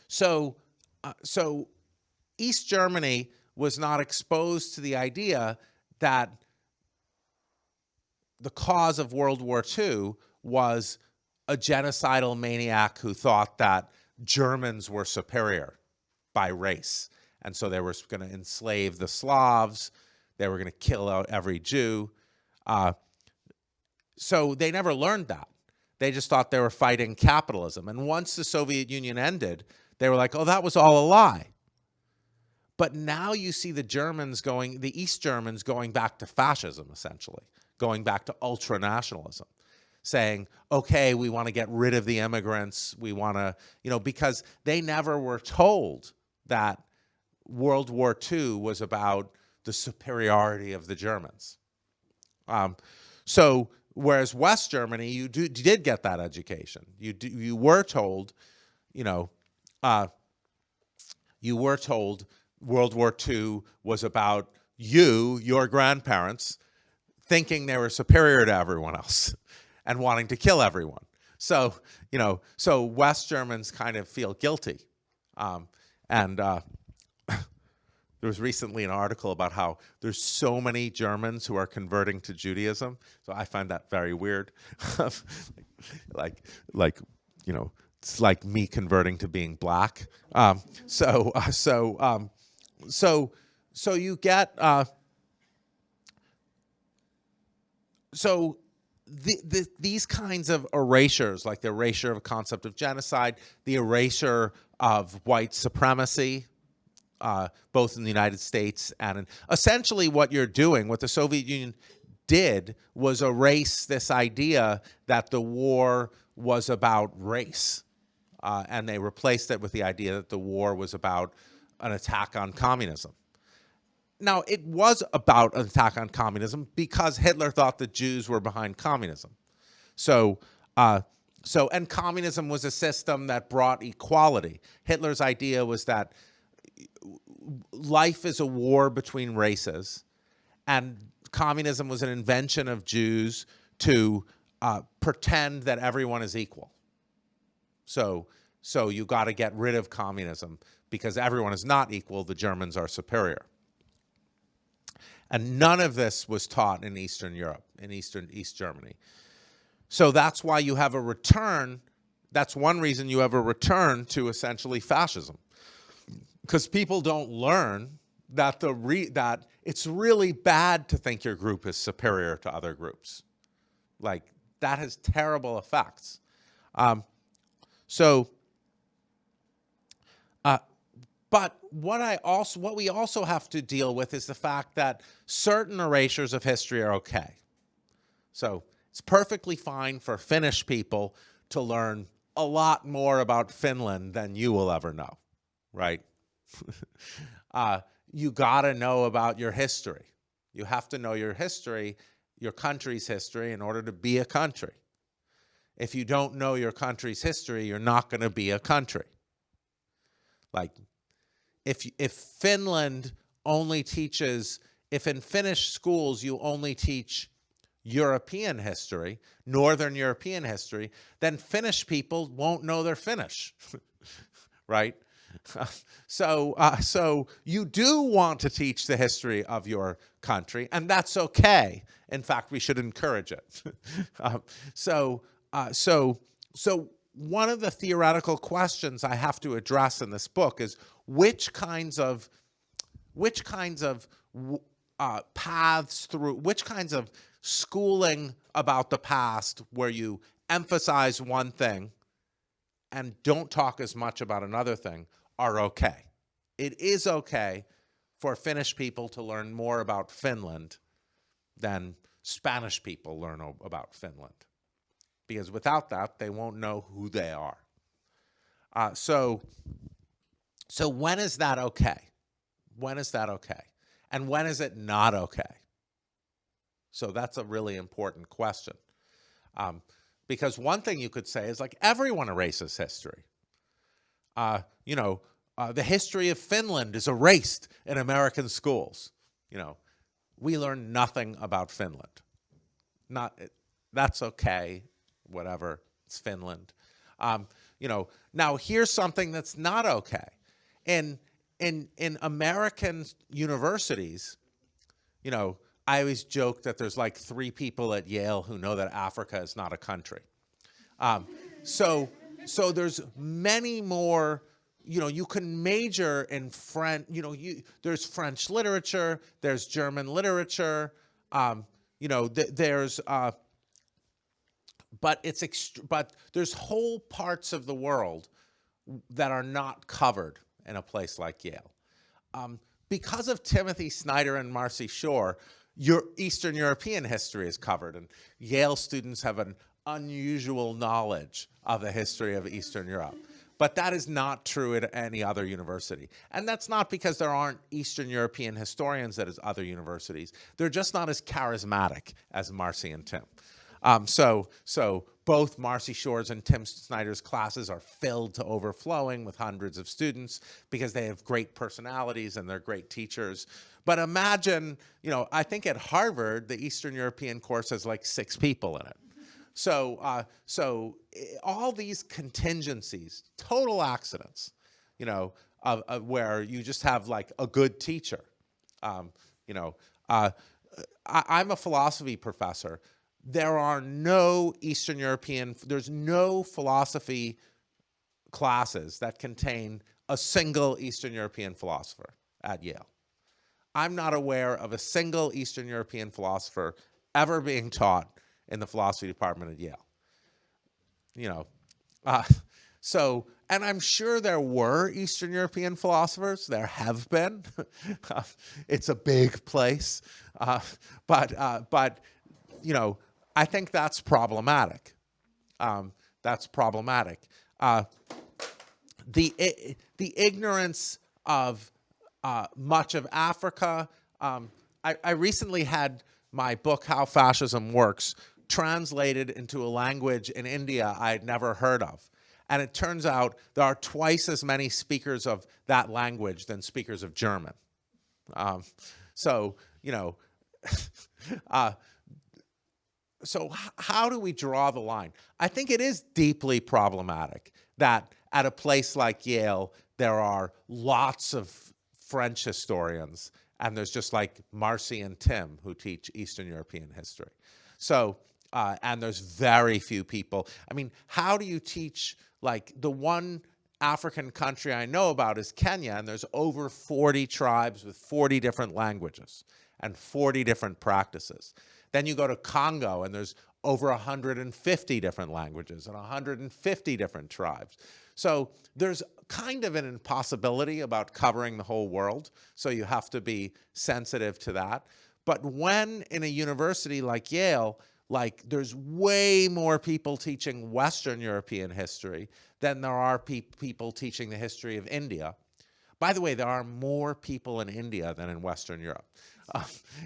So East Germany was not exposed to the idea that the cause of World War II was a genocidal maniac who thought that Germans were superior by race. And so they were going to enslave the Slavs. They were going to kill out every Jew. So they never learned that. They just thought they were fighting capitalism. And once the Soviet Union ended, they were like, oh, that was all a lie. But now you see the East Germans going back to fascism, essentially, going back to ultranationalism, saying, okay, we want to get rid of the immigrants. We want to, because they never were told that World War II was about the superiority of the Germans. So whereas West Germany, you did get that education. You were told, you were told World War II was about your grandparents, thinking they were superior to everyone else and wanting to kill everyone. So, so West Germans kind of feel guilty. There was recently an article about how there's so many Germans who are converting to Judaism. So I find that very weird. It's like me converting to being black. So you get these kinds of erasures, like the erasure of a concept of genocide, the erasure of white supremacy, both in the United States and essentially what you're doing, what the Soviet Union did was erase this idea that the war was about race. And they replaced it with the idea that the war was about an attack on communism. Now, it was about an attack on communism because Hitler thought the Jews were behind communism. And communism was a system that brought equality. Hitler's idea was that life is a war between races, and communism was an invention of Jews to pretend that everyone is equal. So you got to get rid of communism because everyone is not equal. The Germans are superior. And none of this was taught in Eastern Europe, in East Germany. So that's why you have a return. That's one reason you have a return to essentially fascism. Because people don't learn that that it's really bad to think your group is superior to other groups. Like, that has terrible effects. But what we also have to deal with is the fact that certain erasures of history are okay. So it's perfectly fine for Finnish people to learn a lot more about Finland than you will ever know, right? You gotta know about your history. You have to know your history, your country's history, in order to be a country. If you don't know your country's history, you're not gonna be a country. Like, if Finland only teaches, if in Finnish schools you only teach European history, Northern European history, then Finnish people won't know their Finnish, right? So you do want to teach the history of your country, and that's okay. In fact, we should encourage it. So one of the theoretical questions I have to address in this book is which kinds of paths through, which kinds of schooling about the past where you emphasize one thing and don't talk as much about another thing are okay. It is okay for Finnish people to learn more about Finland than Spanish people learn about Finland. because without that, they won't know who they are. So when is that okay? When is that okay? And when is it not okay? So that's a really important question. Because one thing you could say is like everyone erases history. The history of Finland is erased in American schools. We learn nothing about Finland. That's okay, whatever, it's Finland. Now here's something that's not okay. In American universities, I always joke that there's like 3 people at Yale who know that Africa is not a country. So there's many more, you can major in French, there's French literature, there's German literature, but there's whole parts of the world that are not covered in a place like Yale. Because of Timothée Snyder and Marcy Shore, your Eastern European history is covered, and Yale students have an unusual knowledge of the history of Eastern Europe. But that is not true at any other university. And that's not because there aren't Eastern European historians at other universities. They're just not as charismatic as Marcy and Tim. So both Marcy Shore's and Tim Snyder's classes are filled to overflowing with hundreds of students because they have great personalities and they're great teachers. But imagine, I think at Harvard, the Eastern European course has like 6 people in it. So all these contingencies, total accidents, where you just have like a good teacher. I'm a philosophy professor. There are no Eastern European, there's no philosophy classes that contain a single Eastern European philosopher at Yale. I'm not aware of a single Eastern European philosopher ever being taught in the philosophy department at Yale. And I'm sure there were Eastern European philosophers. There have been. It's a big place. But I think that's problematic. That's problematic. The ignorance of much of Africa. I recently had my book, How Fascism Works, translated into a language in India I had never heard of. And it turns out there are twice as many speakers of that language than speakers of German. So how do we draw the line? I think it is deeply problematic that at a place like Yale, there are lots of French historians, and there's just like Marcy and Tim who teach Eastern European history. And there's very few people. I mean, how do you teach, like, the one African country I know about is Kenya, and there's over 40 tribes with 40 different languages and 40 different practices. Then you go to Congo, and there's over 150 different languages and 150 different tribes. So there's kind of an impossibility about covering the whole world, so you have to be sensitive to that. But when in a university like Yale, like, there's way more people teaching Western European history than there are people teaching the history of India. By the way, there are more people in India than in Western Europe.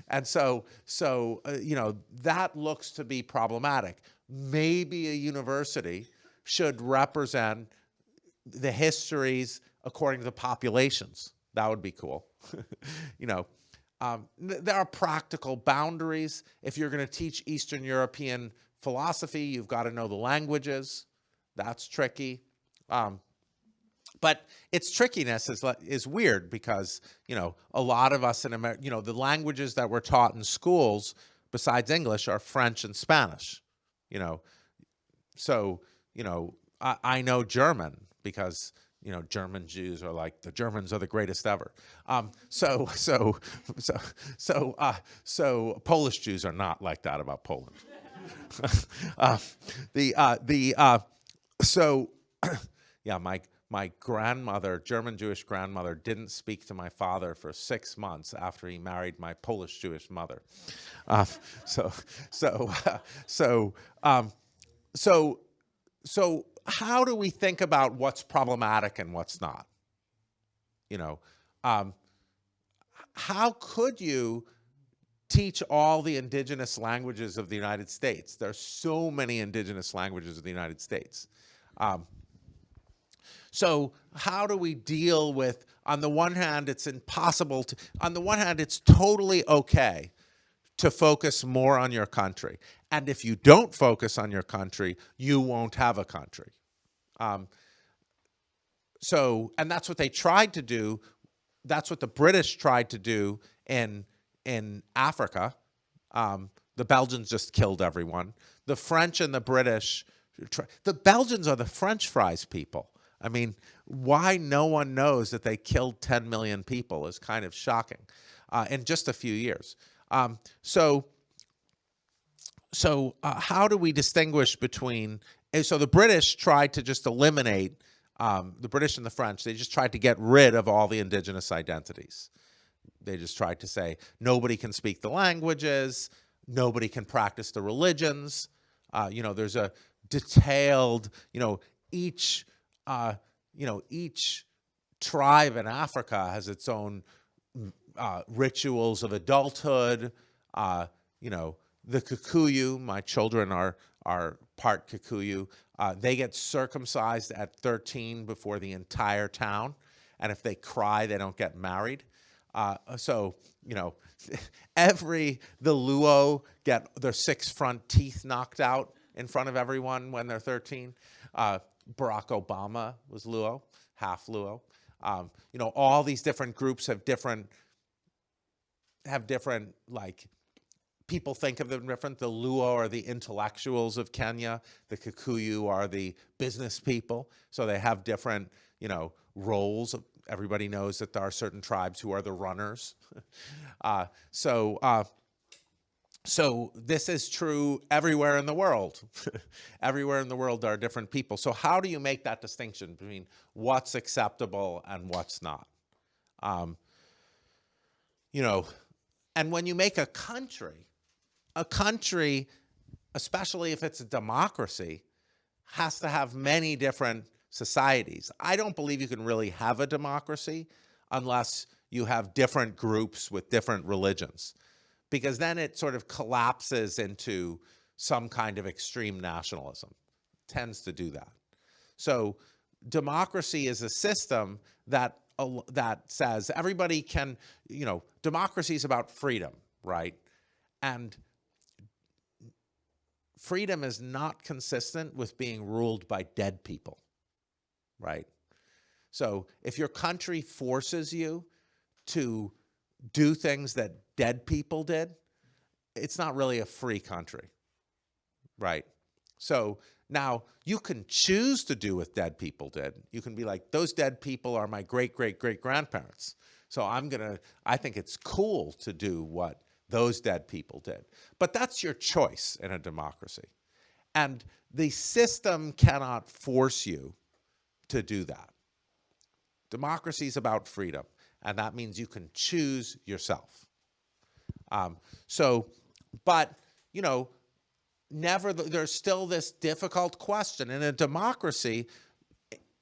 And so that looks to be problematic. Maybe a university should represent the histories according to the populations. That would be cool. There are practical boundaries. If you're going to teach Eastern European philosophy, you've got to know the languages. That's tricky. But its trickiness is weird because, a lot of us in America, the languages that we're taught in schools besides English are French and Spanish, So, I know German because, German Jews are like, the Germans are the greatest ever. So Polish Jews are not like that about Poland. My grandmother, German Jewish grandmother, didn't speak to my father for 6 months after he married my Polish So how do we think about what's problematic and what's not? You know, how could you teach all the indigenous languages of the United States? There are so many indigenous languages of the United States. So how do we deal with, on the one hand, it's impossible to, on the one hand, it's totally okay to focus more on your country. And if you don't focus on your country, you won't have a country. And that's what they tried to do. That's what the British tried to do in Africa. The Belgians just killed everyone. The French and the British, the Belgians are the French fries people. I mean, why no one knows that they killed 10 million people is kind of shocking in just a few years. So how do we distinguish between, so the British tried to just eliminate, the British and the French, they just tried to get rid of all the indigenous identities. They just tried to say, nobody can speak the languages, nobody can practice the religions. There's a detailed, each tribe in Africa has its own rituals of adulthood. The Kikuyu, my children are part Kikuyu, they get circumcised at 13 before the entire town. And if they cry, they don't get married. The Luo get their 6 front teeth knocked out in front of everyone when they're 13. Barack Obama was Luo, half Luo. All these different groups have different, like, people think of them different. The Luo are the intellectuals of Kenya. The Kikuyu are the business people. So they have different, roles. Everybody knows that there are certain tribes who are the runners. So this is true everywhere in the world. Everywhere in the world there are different people. So how do you make that distinction between what's acceptable and what's not? And when you make a country, especially if it's a democracy, has to have many different societies. I don't believe you can really have a democracy unless you have different groups with different religions, because then it sort of collapses into some kind of extreme nationalism. It tends to do that. So democracy is a system that says everybody can, democracy is about freedom, right? And freedom is not consistent with being ruled by dead people, right? So if your country forces you to do things that dead people did, it's not really a free country, right? So now you can choose to do what dead people did. You can be like, those dead people are my great-great-great-grandparents. So I think it's cool to do what those dead people did. But that's your choice in a democracy. And the system cannot force you to do that. Democracy is about freedom, and that means you can choose yourself. There's still this difficult question. In a democracy,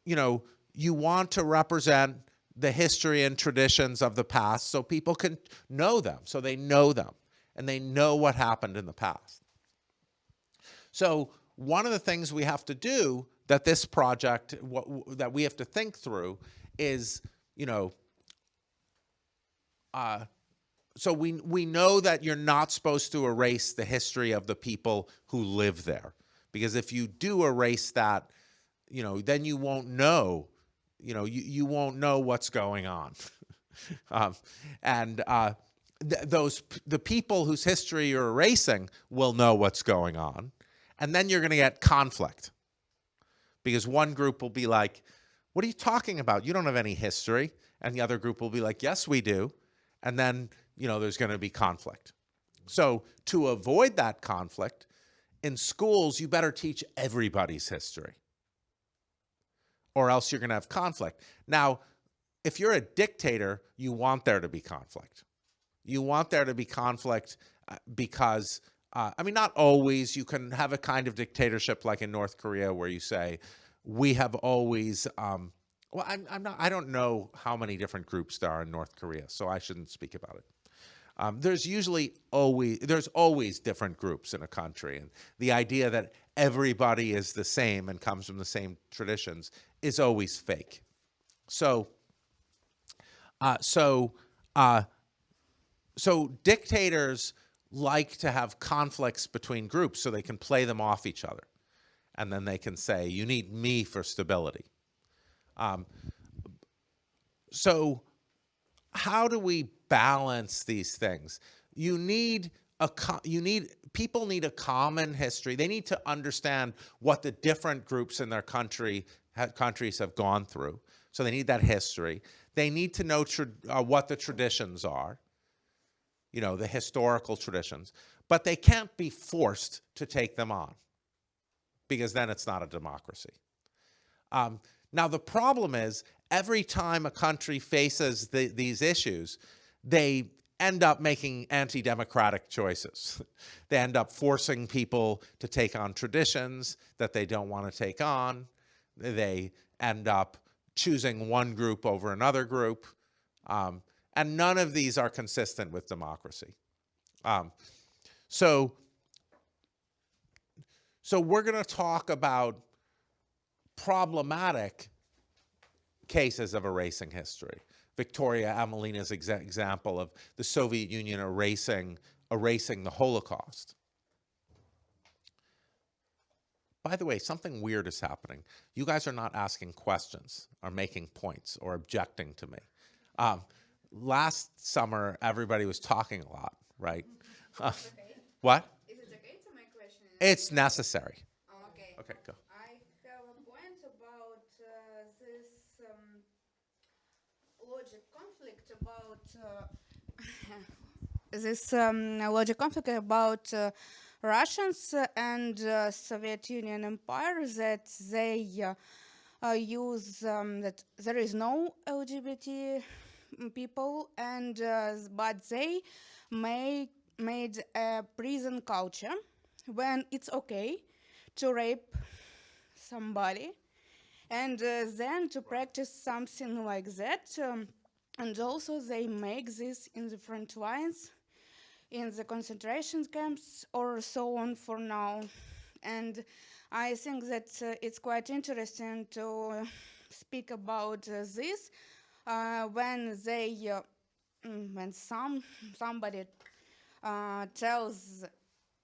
you want to represent the history and traditions of the past so people can know them, so they know them, and they know what happened in the past. So one of the things we have to do that this project, that we have to think through is, so we know that you're not supposed to erase the history of the people who live there, because if you do erase that, then you won't know, you won't know what's going on. The people whose history you're erasing will know what's going on, and then you're going to get conflict, because one group will be like, what are you talking about? You don't have any history. And the other group will be like, yes, we do. And then, there's going to be conflict. So to avoid that conflict, in schools, you better teach everybody's history, or else you're going to have conflict. Now, if you're a dictator, you want there to be conflict. You want there to be conflict because I mean, not always. You can have a kind of dictatorship like in North Korea where you say, we have always, well, I don't know how many different groups there are in North Korea, so I shouldn't speak about it. There's always different groups in a country, and the idea that everybody is the same and comes from the same traditions is always fake. So dictators like to have conflicts between groups so they can play them off each other. And then they can say, you need me for stability. So how do we balance these things? People need a common history. They need to understand what the different groups in their countries have gone through. So they need that history. They need to know what the traditions are, the historical traditions. But they can't be forced to take them on, because then it's not a democracy. Now, the problem is, every time a country faces these issues, they end up making anti-democratic choices. They end up forcing people to take on traditions that they don't want to take on. They end up choosing one group over another group. And none of these are consistent with democracy. So we're going to talk about problematic cases of erasing history. Victoria Amelina's example of the Soviet Union erasing the Holocaust. By the way, something weird is happening. You guys are not asking questions or making points or objecting to me. Last summer, everybody was talking a lot, right? Okay. What? Is it okay to make questions? It's necessary. Okay. Okay, go. I have a point about this logic conflict about Russians and Soviet Union Empire, that they use that there is no LGBT people, and but they made a prison culture when it's okay to rape somebody, and then to practice something like that. And also they make this in the front lines, in the concentration camps, or so on for now. And I think that it's quite interesting to speak about this when somebody tells,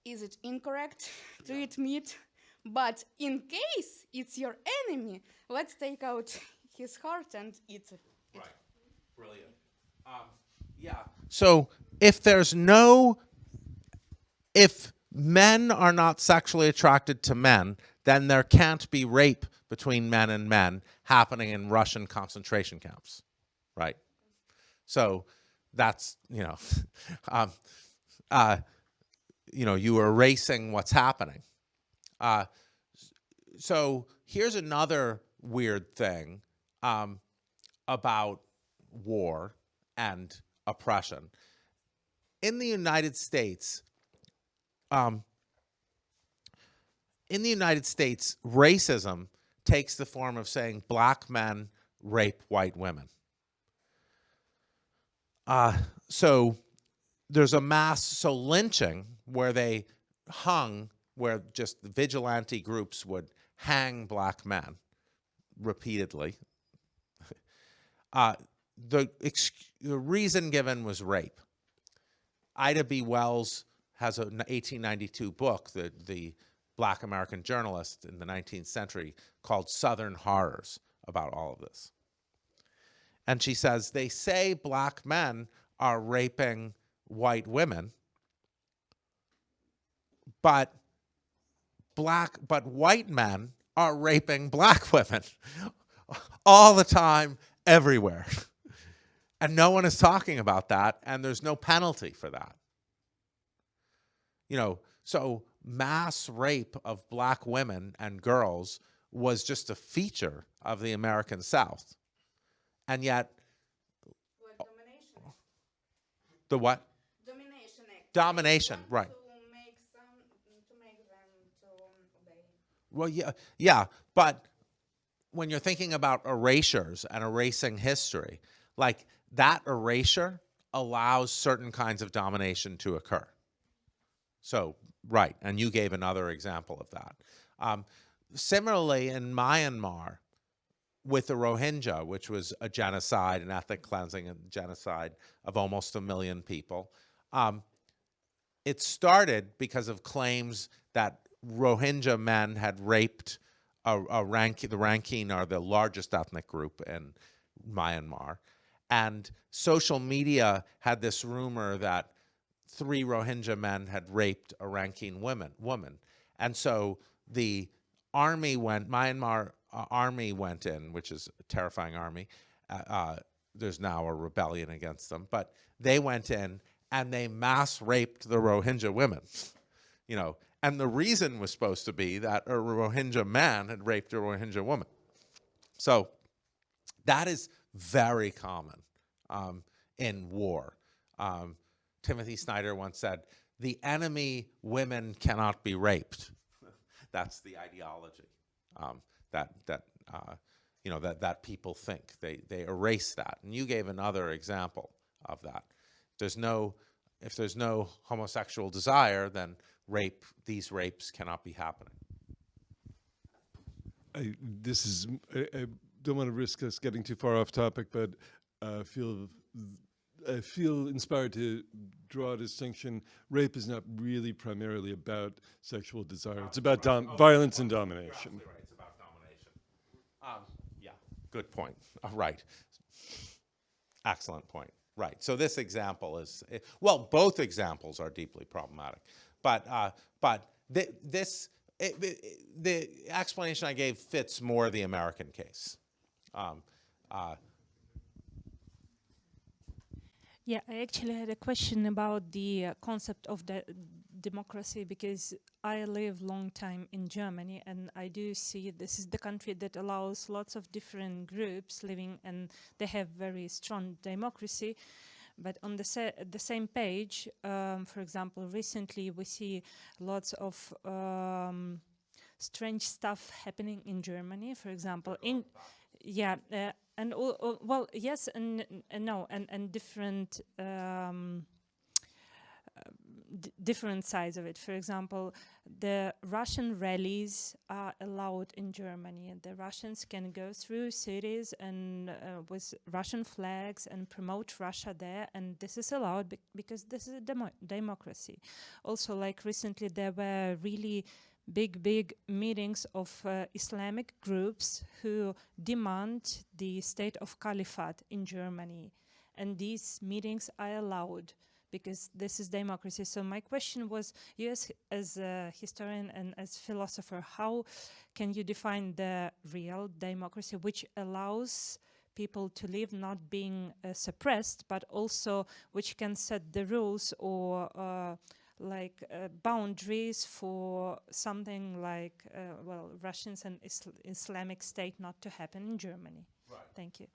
is it incorrect to eat meat? But in case it's your enemy, let's take out his heart and eat it. Right. Brilliant. Yeah. So if men are not sexually attracted to men, then there can't be rape between men and men happening in Russian concentration camps, right? So that's, you are erasing what's happening. So here's another weird thing about war and oppression. In the United States, racism takes the form of saying black men rape white women. So there's so lynching, where where just vigilante groups would hang black men repeatedly. The reason given was rape. Ida B. Wells has an 1892 book, the black American journalist in the 19th century, called Southern Horrors, about all of this. And she says, they say black men are raping white women, but white men are raping black women all the time, everywhere. And no one is talking about that, and there's no penalty for that. So mass rape of black women and girls was just a feature of the American South. And yet, Like domination. the what? Domination act. Domination, They want right. to make some Well, yeah, but when you're thinking about erasures and erasing history, like that erasure allows certain kinds of domination to occur. So, right, and you gave another example of that. Similarly, in Myanmar, with the Rohingya, which was a genocide, an ethnic cleansing and genocide of almost 1 million people, it started because of claims that Rohingya men had raped the Rakhine are the largest ethnic group in Myanmar. And social media had this rumor that 3 Rohingya men had raped a Rakhine woman. And so the Myanmar army went in, which is a terrifying army. There's now a rebellion against them. But they went in and they mass raped the Rohingya women, you know. And the reason was supposed to be that a Rohingya man had raped a Rohingya woman. So that is very common in war. Timothy Snyder once said, "The enemy women cannot be raped." That's the ideology that people think. They erase that. And you gave another example of that. If there's no homosexual desire, then these rapes cannot be happening. I don't want to risk us getting too far off topic, but I feel inspired to draw a distinction. Rape is not really primarily about sexual desire. It's about violence and domination. Exactly right. It's about domination. Yeah, good point. Right. Excellent point. Right. So this example is, well, both examples are deeply problematic. But the explanation I gave fits more the American case. Yeah, I actually had a question about the concept of the democracy, because I live long time in Germany, and I do see this is the country that allows lots of different groups living, and they have very strong democracy. But on the same page, for example, recently we see lots of strange stuff happening in Germany. For example, well, yes and no, and different different sides of it. For example, the Russian rallies are allowed in Germany, and the Russians can go through cities and with Russian flags and promote Russia there, and this is allowed because this is a democracy. Also, like recently, there were really big meetings of Islamic groups who demand the state of caliphate in Germany, and these meetings are allowed because this is democracy. So my question was, you as a historian and as philosopher, how can you define the real democracy which allows people to live not being suppressed, but also which can set the rules or boundaries for something like, Russians and Islamic State not to happen in Germany? Right. Thank you.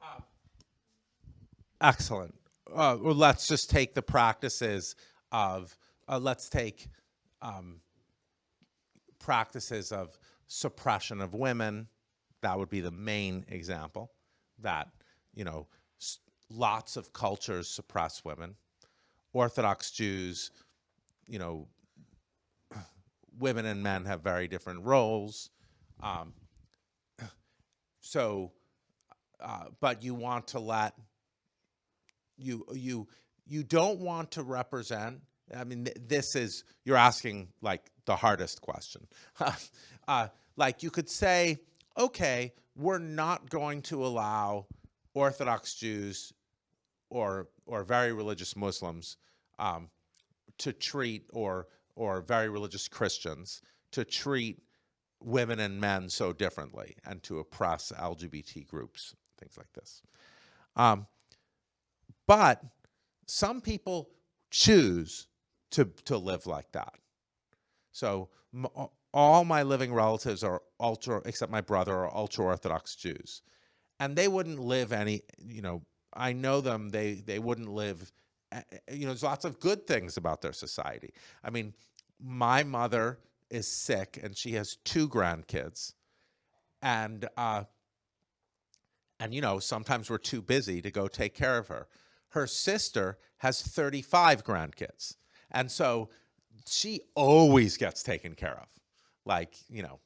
Excellent. Well, let's just take the practices of, practices of suppression of women. That would be the main example, that, lots of cultures suppress women. Orthodox Jews, women and men have very different roles. But you want to let, you don't want to represent, you're asking like the hardest question. Like you could say, okay, we're not going to allow Orthodox Jews or very religious Muslims to treat, or very religious Christians to treat women and men so differently and to oppress LGBT groups, things like this. But some people choose to live like that. So all my living relatives are except my brother, are ultra-Orthodox Jews. And they wouldn't live I know them, they wouldn't live, there's lots of good things about their society. My mother is sick, and she has 2 grandkids. And you know, sometimes we're too busy to go take care of her. Her sister has 35 grandkids. And so she always gets taken care of. Like, you know,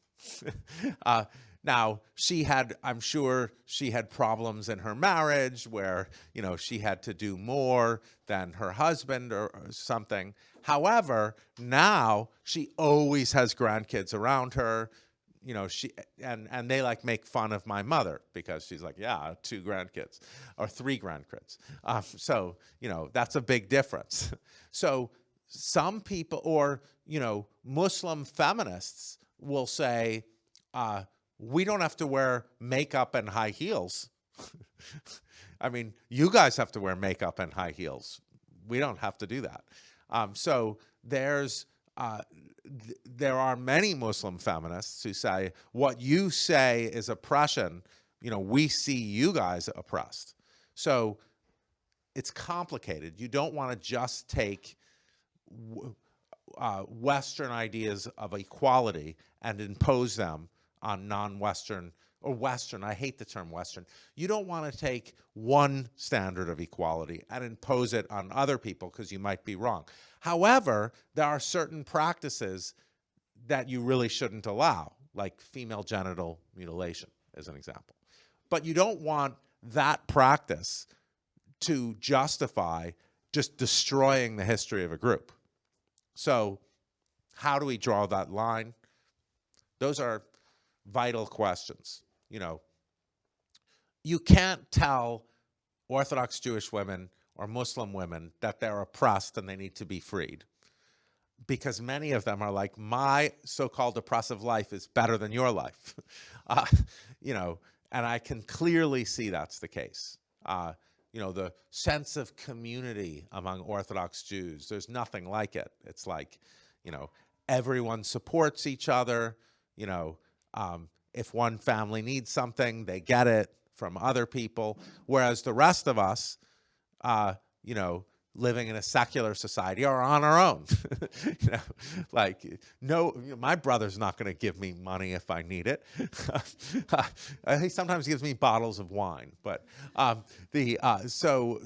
now she had, I'm sure she had problems in her marriage where, you know, she had to do more than her husband or something. However, now she always has grandkids around her. You know, she and they like make fun of my mother because she's like, yeah, 2 grandkids or 3 grandkids. So, you know, that's a big difference. So some people, or, you know, Muslim feminists will say, we don't have to wear makeup and high heels. I mean, you guys have to wear makeup and high heels. We don't have to do that. So there are many Muslim feminists who say, what you say is oppression, you know, we see you guys oppressed. So it's complicated. You don't want to just take Western ideas of equality and impose them on non-Western, or Western, I hate the term Western. You don't want to take one standard of equality and impose it on other people because you might be wrong. However, there are certain practices that you really shouldn't allow, like female genital mutilation, as an example. But you don't want that practice to justify just destroying the history of a group. So how do we draw that line? Those are vital questions. You know, you can't tell Orthodox Jewish women or Muslim women that they're oppressed and they need to be freed, because many of them are like, my so-called oppressive life is better than your life. You know, and I can clearly see that's the case. You know, the sense of community among Orthodox Jews, there's nothing like it. It's like, you know, everyone supports each other. You know, if one family needs something, they get it from other people. Whereas the rest of us, you know, living in a secular society are on our own. You know, like, no, you know, my brother's not going to give me money if I need it. He sometimes gives me bottles of wine, but so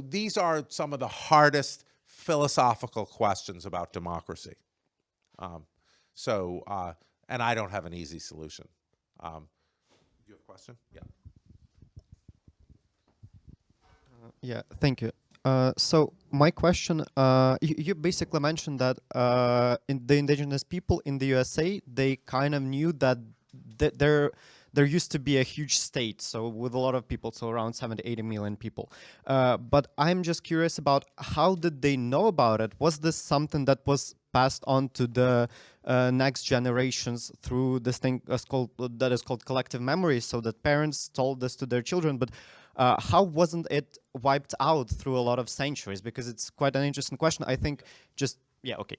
these are some of the hardest philosophical questions about democracy. And I don't have an easy solution. Do you have a question? Yeah. Yeah, thank you. So my question, you basically mentioned that in the indigenous people in the USA, they kind of knew that there used to be a huge state, so with a lot of people, so around 70, 80 million people. But I'm just curious about how did they know about it? Was this something that was passed on to the next generations through this thing that is called collective memory, so that parents told this to their children? But how wasn't it wiped out through a lot of centuries? Because it's quite an interesting question. I think just, yeah, okay.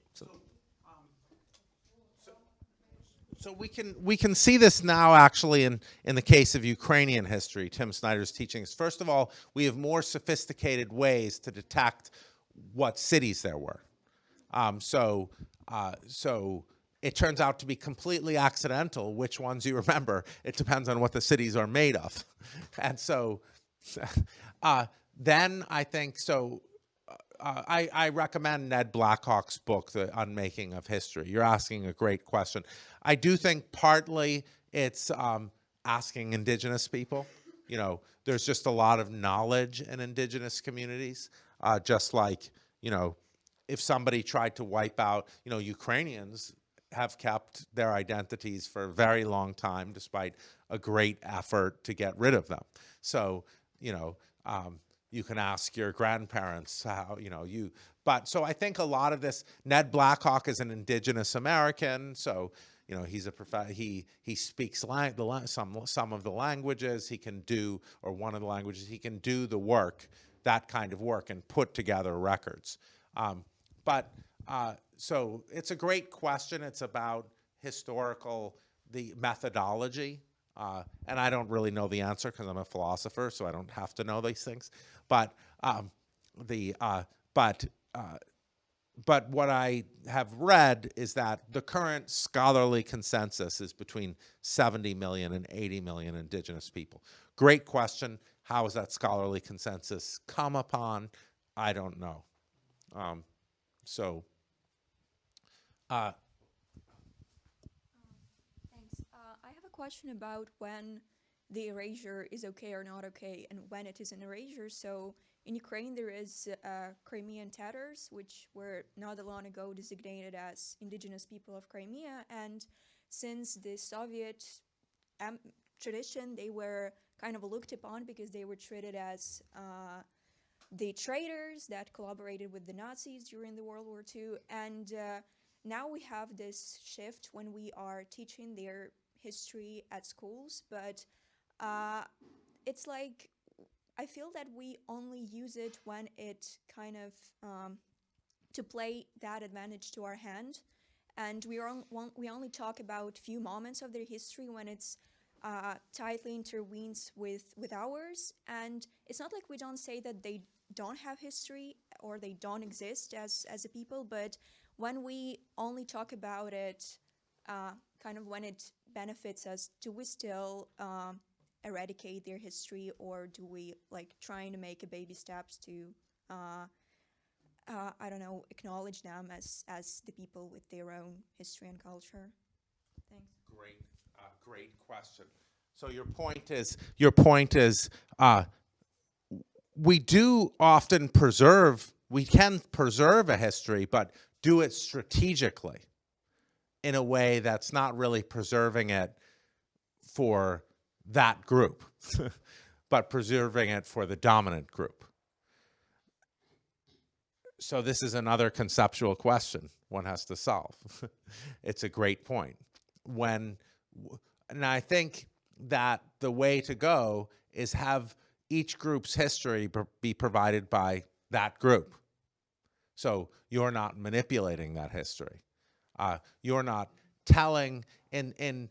So we can see this now actually in the case of Ukrainian history, Tim Snyder's teachings. First of all, we have more sophisticated ways to detect what cities there were. So it turns out to be completely accidental which ones you remember. It depends on what the cities are made of. And so then I think, I recommend Ned Blackhawk's book, The Unmaking of History. You're asking a great question. I do think partly it's asking indigenous people. You know, there's just a lot of knowledge in indigenous communities, just like, you know, if somebody tried to wipe out, you know, Ukrainians have kept their identities for a very long time, despite a great effort to get rid of them. So, you know, you can ask your grandparents how, you know, so I think a lot of this, Ned Blackhawk is an indigenous American, so, you know, he's he speaks some of the languages, he can do, or one of the languages, he can do the work, that kind of work, and put together records. So it's a great question. It's about the methodology. And I don't really know the answer because I'm a philosopher, so I don't have to know these things. But but what I have read is that the current scholarly consensus is between 70 million and 80 million indigenous people. Great question. How is that scholarly consensus come upon? I don't know. Thanks. I have a question about when the erasure is okay or not okay, and when it is an erasure. So in Ukraine, there is Crimean Tatars, which were not long ago designated as indigenous people of Crimea. And since the Soviet tradition, they were kind of looked upon because they were treated as the traitors that collaborated with the Nazis during the World War II. And now we have this shift when we are teaching their history at schools, but it's like, I feel that we only use it when it kind of, to play that advantage to our hand. And we only talk about few moments of their history when it's tightly interweaves with ours. And it's not like we don't say that they don't have history or they don't exist as a people, but when we only talk about it, kind of when it benefits us, do we still eradicate their history, or do we like trying to make a baby steps to I don't know, acknowledge them as the people with their own history and culture? Thanks. Great question. So your point is we do often we can preserve a history, but do it strategically in a way that's not really preserving it for that group, but preserving it for the dominant group. So this is another conceptual question one has to solve. It's a great point. And I think that the way to go is have each group's history be provided by that group. So you're not manipulating that history. You're not telling, in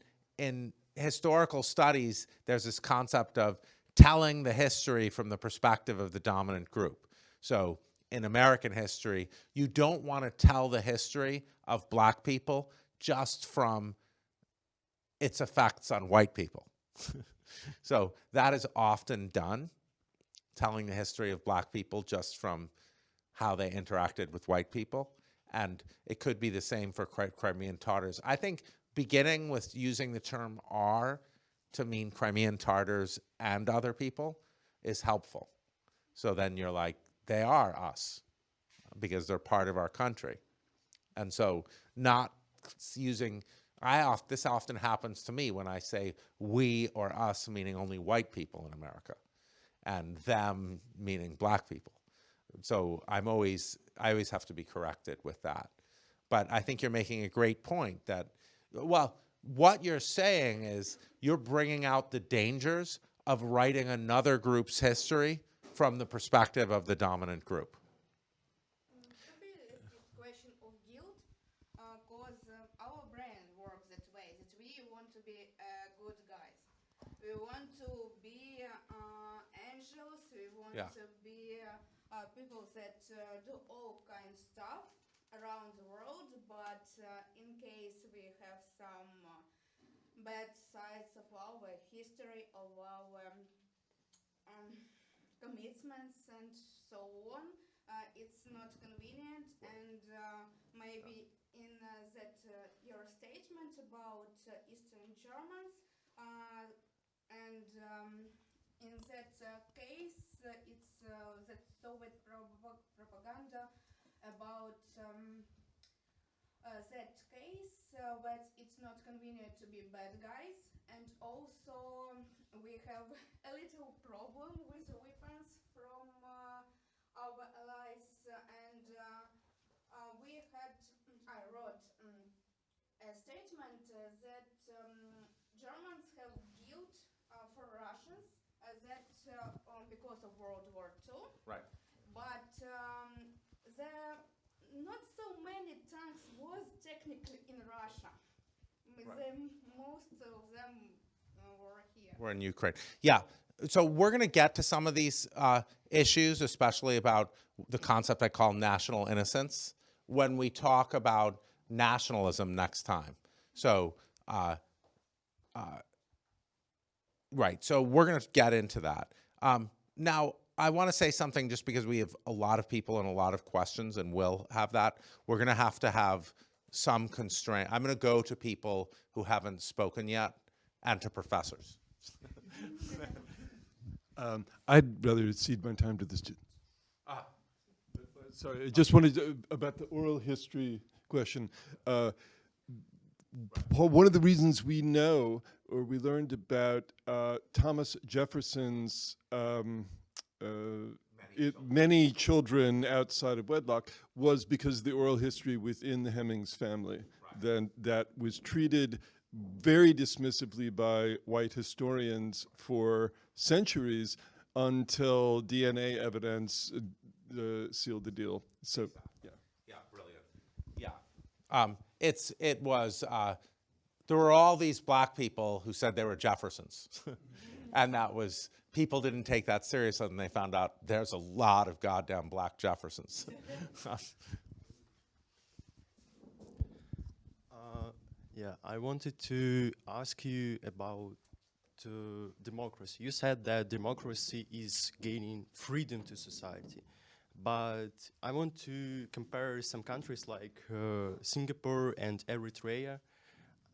historical studies, there's this concept of telling the history from the perspective of the dominant group. So in American history, you don't want to tell the history of black people just from its effects on white people. So that is often done, telling the history of black people just from how they interacted with white people. And it could be the same for Crimean Tatars. I think beginning with using the term "are" to mean Crimean Tatars and other people is helpful. So then you're like, they are us because they're part of our country. And so not using, this often happens to me when I say we or us, meaning only white people in America, and them meaning black people. So I always have to be corrected with that. But I think you're making a great point that, well, what you're saying is you're bringing out the dangers of writing another group's history from the perspective of the dominant group. Maybe it's a question of guilt, because our brain works that way, that we want to be good guys. We want to be angels, we want to be people that do all kinds of stuff around the world, but in case we have some bad sides of our history, of our commitments and so on, it's not convenient. And maybe in that your statement about Eastern Germans, and in that case, it's that Soviet propaganda about that case, but it's not convenient to be bad guys. And also we have a little problem with weapons from our allies, and I wrote a statement that Germans have guilt for Russians, that because of World War II. Right. But not so many tanks was technically in Russia. Right. Most of them were here. We're in Ukraine. Yeah. So we're going to get to some of these issues, especially about the concept I call national innocence, when we talk about nationalism next time. So, right, so we're going to get into that. Now, I want to say something just because we have a lot of people and a lot of questions, and we'll have that. We're going to have some constraint. I'm going to go to people who haven't spoken yet and to professors. I'd rather cede my time to the students. Sorry, I just wanted to, about the oral history question. One of the reasons we know, or we learned about Thomas Jefferson's many children outside of wedlock was because of the oral history within the Hemmings family. Then that was treated very dismissively by white historians for centuries until DNA evidence sealed the deal. So, yeah. Yeah, brilliant. Yeah. There were all these black people who said they were Jeffersons. And that was, people didn't take that seriously, and they found out there's a lot of goddamn black Jeffersons. Yeah, I wanted to ask you about democracy. You said that democracy is gaining freedom to society, but I want to compare some countries like Singapore and Eritrea.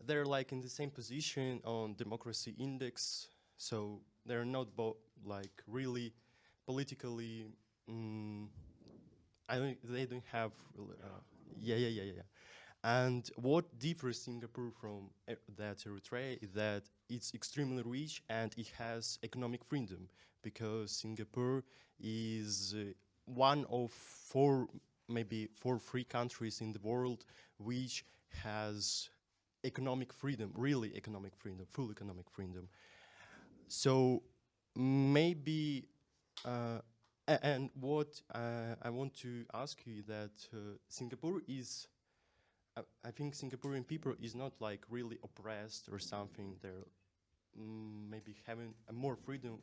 They're like in the same position on democracy index, so they're not like really politically. They don't have. Yeah. And what differs Singapore from that Eritrea is that it's extremely rich and it has economic freedom, because Singapore is one of maybe four free countries in the world which has economic freedom, really economic freedom, full economic freedom. So maybe, and what I want to ask you that Singapore is, I think Singaporean people is not like really oppressed or something. They're maybe having a more freedom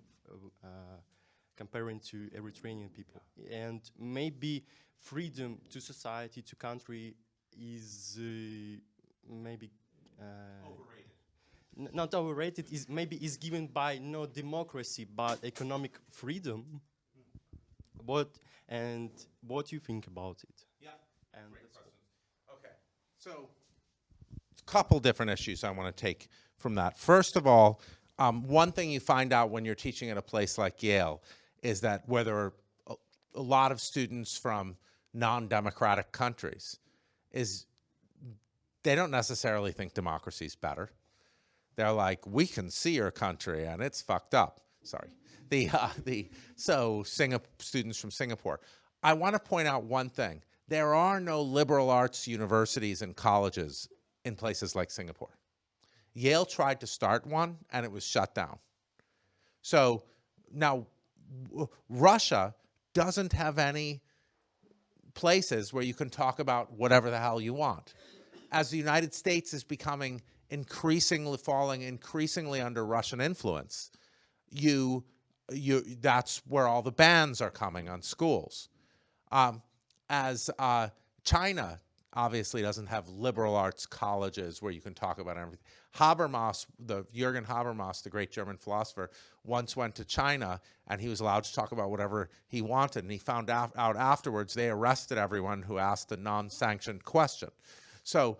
comparing to Eritrean people. And maybe freedom to society, to country is maybe overrated. Not overrated, maybe is given by not democracy but economic freedom. What do you think about it? Yeah, and great question. Okay, so a couple different issues I want to take from that. First of all, one thing you find out when you're teaching at a place like Yale is that where there are a lot of students from non-democratic countries, is they don't necessarily think democracy is better. They're like, we can see your country and it's fucked up. Sorry. Students from Singapore. I want to point out one thing. There are no liberal arts universities and colleges in places like Singapore. Yale tried to start one and it was shut down. So now Russia doesn't have any places where you can talk about whatever the hell you want. As the United States is falling increasingly under Russian influence, that's where all the bans are coming on schools. As China obviously doesn't have liberal arts colleges where you can talk about everything. Jürgen Habermas, the great German philosopher, once went to China and he was allowed to talk about whatever he wanted, and he found out afterwards they arrested everyone who asked a non-sanctioned question. So,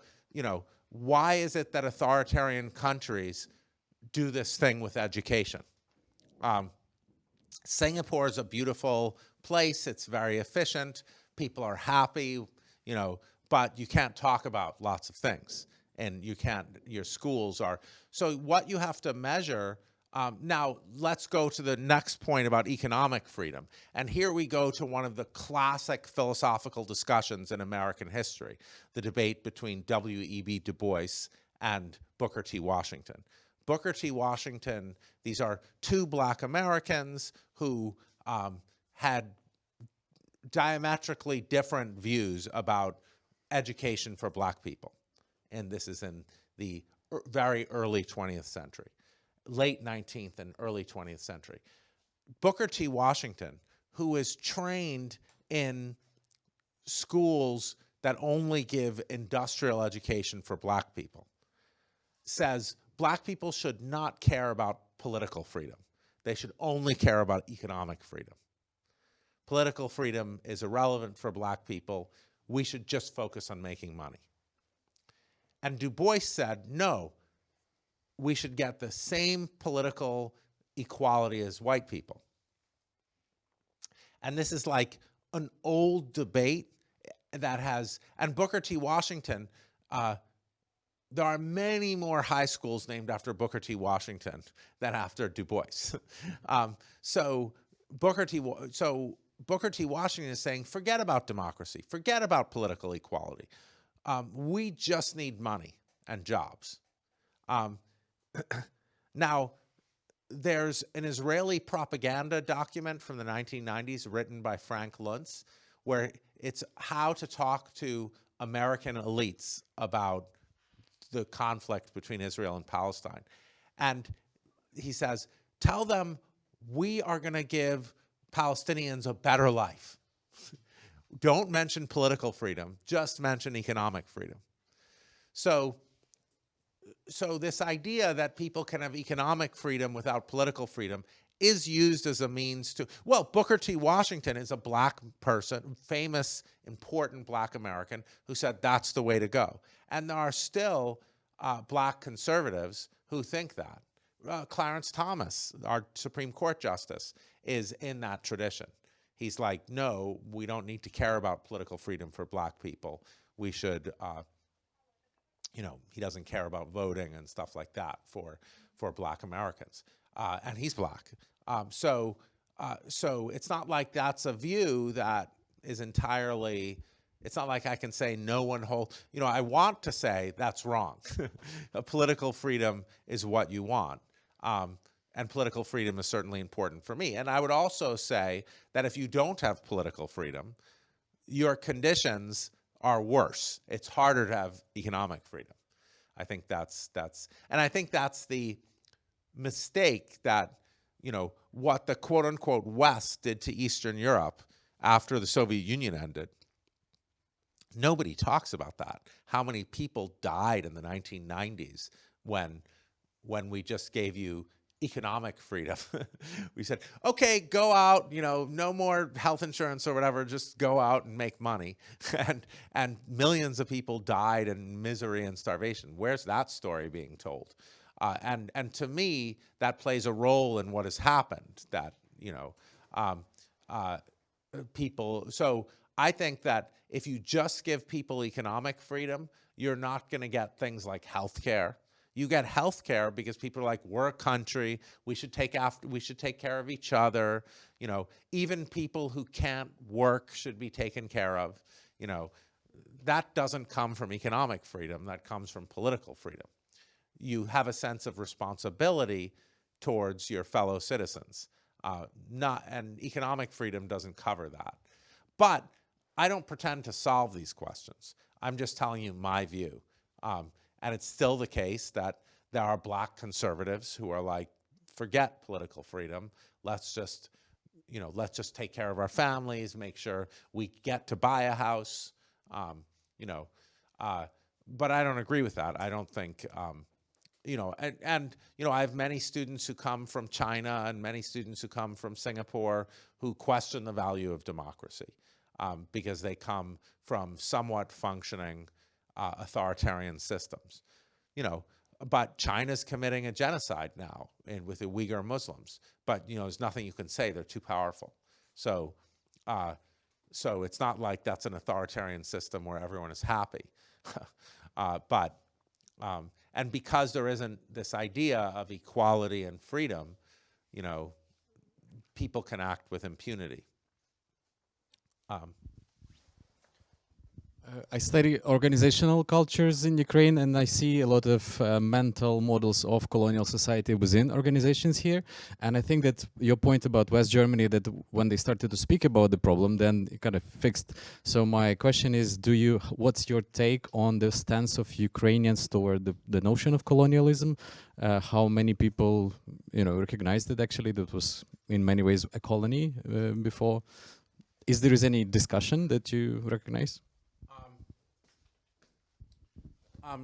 why is it that authoritarian countries do this thing with education? Singapore is a beautiful place. It's very efficient. People are happy, but you can't talk about lots of things. And your schools are. So what you have to measure, now let's go to the next point about economic freedom. And here we go to one of the classic philosophical discussions in American history, the debate between W.E.B. Du Bois and Booker T. Washington. Booker T. Washington, these are two black Americans who had diametrically different views about education for black people. And this is in the very early 20th century, late 19th and early 20th century. Booker T. Washington, who was trained in schools that only give industrial education for black people says black people should not care about political freedom. They should only care about economic freedom. Political freedom is irrelevant for black people. We should just focus on making money. And Du Bois said, no, we should get the same political equality as white people. And this is like an old debate that has, and Booker T. Washington, there are many more high schools named after Booker T. Washington than after Du Bois. So Booker T. Washington is saying, forget about democracy, forget about political equality. We just need money and jobs. Now, there's an Israeli propaganda document from the 1990s written by Frank Luntz, where it's how to talk to American elites about the conflict between Israel and Palestine. And he says, tell them we are going to give Palestinians a better life. Don't mention political freedom, just mention economic freedom. So this idea that people can have economic freedom without political freedom is used as a means to, well, Booker T. Washington is a black person, famous, important black American, who said that's the way to go. And there are still black conservatives who think that. Clarence Thomas, our Supreme Court justice, is in that tradition. He's like, no, we don't need to care about political freedom for black people. We should, he doesn't care about voting and stuff like that for black Americans. And he's black. So it's not like that's a view that is entirely, it's not like I can say no one holds, I want to say that's wrong. Political freedom is what you want. And political freedom is certainly important for me. And I would also say that if you don't have political freedom, your conditions are worse. It's harder to have economic freedom. I think that's the mistake that, what the quote unquote West did to Eastern Europe after the Soviet Union ended. Nobody talks about that. How many people died in the 1990s when we just gave you economic freedom. We said, okay, go out, no more health insurance or whatever, just go out and make money. And millions of people died in misery and starvation. Where's that story being told? And to me, that plays a role in what has happened, that, people, so I think that if you just give people economic freedom, you're not going to get things like healthcare. You get healthcare because people are like, we're a country, we should take care of each other. Even people who can't work should be taken care of. That doesn't come from economic freedom, that comes from political freedom. You have a sense of responsibility towards your fellow citizens. And economic freedom doesn't cover that. But I don't pretend to solve these questions. I'm just telling you my view. And it's still the case that there are black conservatives who are like, forget political freedom. Let's just take care of our families, make sure we get to buy a house. But I don't agree with that. I don't think, I have many students who come from China and many students who come from Singapore who question the value of democracy because they come from somewhat functioning authoritarian systems, but China's committing a genocide now with the Uyghur Muslims, but there's nothing you can say, they're too powerful. So it's not like that's an authoritarian system where everyone is happy. And because there isn't this idea of equality and freedom, people can act with impunity. I study organizational cultures in Ukraine, and I see a lot of mental models of colonial society within organizations here. And I think that your point about West Germany, that when they started to speak about the problem, then it kind of fixed. So my question is, what's your take on the stance of Ukrainians toward the notion of colonialism? How many people, recognized that actually that was in many ways a colony before? Is there any discussion that you recognize?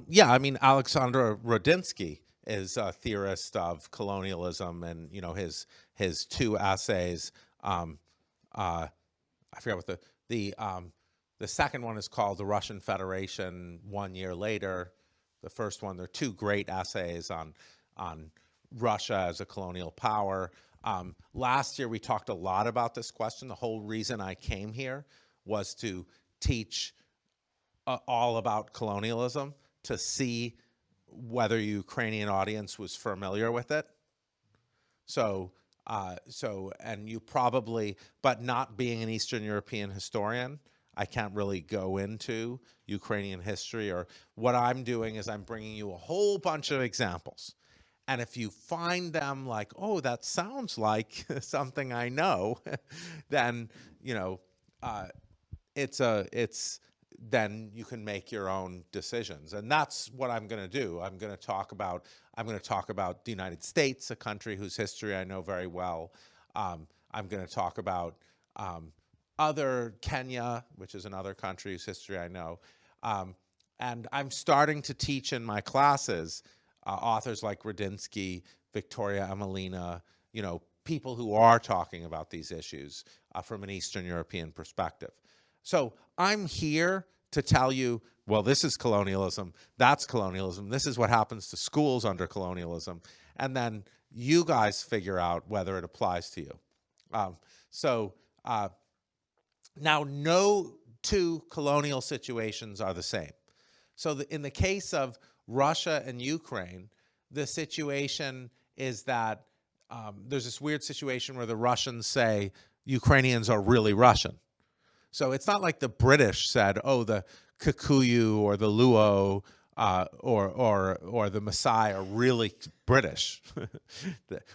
Yeah, I mean, Alexander Rodinsky is a theorist of colonialism, and his two essays. I forget what the second one is called "The Russian Federation 1 Year Later." The first one, they're two great essays on Russia as a colonial power. Last year we talked a lot about this question. The whole reason I came here was to teach all about colonialism, to see whether Ukrainian audience was familiar with it. So and you probably, but not being an Eastern European historian, I can't really go into Ukrainian history. Or what I'm doing is I'm bringing you a whole bunch of examples. And if you find them like, oh, that sounds like something I know, then, then you can make your own decisions. And that's what I'm going to do. I'm going to talk about the United States, a country whose history I know very well. I'm going to talk about other Kenya, which is another country whose history I know. And I'm starting to teach in my classes authors like Rodinsky, Victoria Amelina, people who are talking about these issues from an Eastern European perspective. So I'm here to tell you, well, this is colonialism, that's colonialism, this is what happens to schools under colonialism, and then you guys figure out whether it applies to you. Now, no two colonial situations are the same. So in the case of Russia and Ukraine, the situation is that there's this weird situation where the Russians say Ukrainians are really Russian. So it's not like the British said, oh, the Kikuyu or the Luo or the Maasai are really British.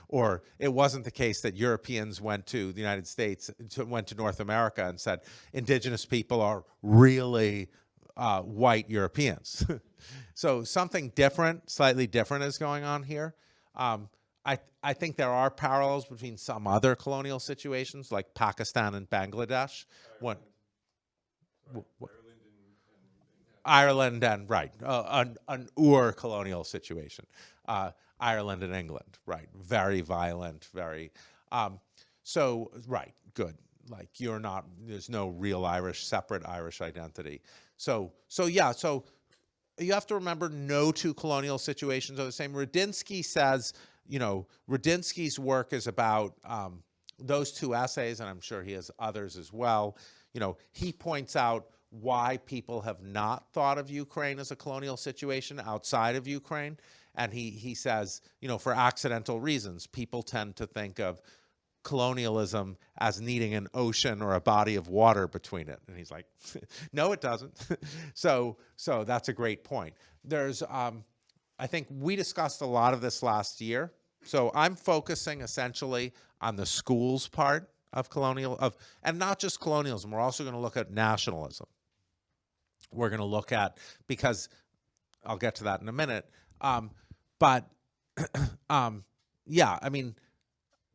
Or it wasn't the case that Europeans went to the United States, went to North America and said, indigenous people are really white Europeans. So something different, slightly different is going on here. I think there are parallels between some other colonial situations like Pakistan and Bangladesh. Ireland and right, an Ur colonial situation. Ireland and England, right, very violent, very. So right, good. Like you're not. There's no real separate Irish identity. So yeah. So you have to remember, no two colonial situations are the same. Rodinsky says, Rodinsky's work is about those two essays, and I'm sure he has others as well. He points out why people have not thought of Ukraine as a colonial situation outside of Ukraine. And he says, for accidental reasons, people tend to think of colonialism as needing an ocean or a body of water between it. And he's like, no, it doesn't. So that's a great point. There's, I think we discussed a lot of this last year. So I'm focusing essentially on the schools part of and not just colonialism. We're also going to look at nationalism. We're going to look at, because I'll get to that in a minute. Yeah, I mean,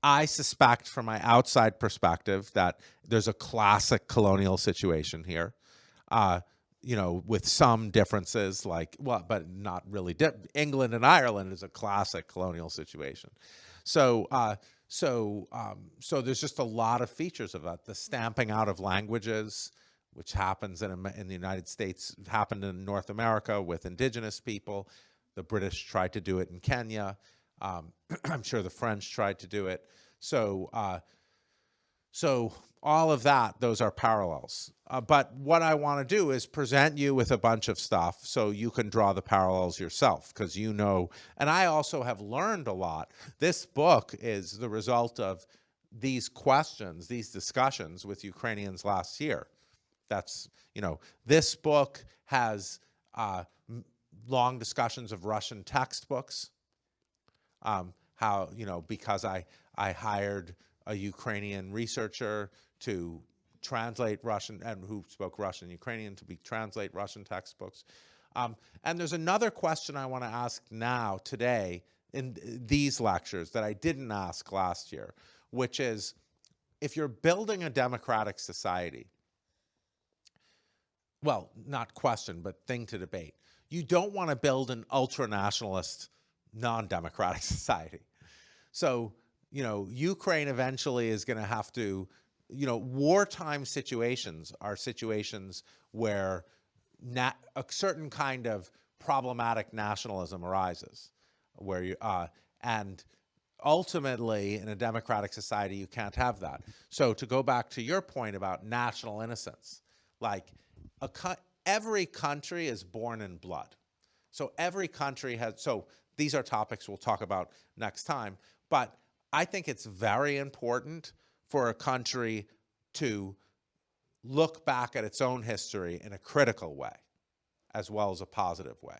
I suspect from my outside perspective that there's a classic colonial situation here, with some differences, but not really. England and Ireland is a classic colonial situation. So there's just a lot of features of that. The stamping out of languages, which happens in the United States, happened in North America with indigenous people. The British tried to do it in Kenya. I'm sure the French tried to do it. So all of that, those are parallels. But what I want to do is present you with a bunch of stuff so you can draw the parallels yourself, because and I also have learned a lot. This book is the result of these questions, these discussions with Ukrainians last year. That's, this book has long discussions of Russian textbooks, because I hired a Ukrainian researcher to translate Russian, and who spoke Russian and Ukrainian, to translate Russian textbooks. And there's another question I want to ask now, today, in these lectures that I didn't ask last year, which is, if you're building a democratic society, well, not question, but thing to debate, you don't want to build an ultra-nationalist, non-democratic society. So, you know, Ukraine eventually is going to have to, you know, wartime situations are situations where a certain kind of problematic nationalism arises, where you, and ultimately in a democratic society you can't have that. So to go back to your point about national innocence, like every country is born in blood. So every country has, so these are topics we'll talk about next time, but I think it's very important for a country to look back at its own history in a critical way, as well as a positive way.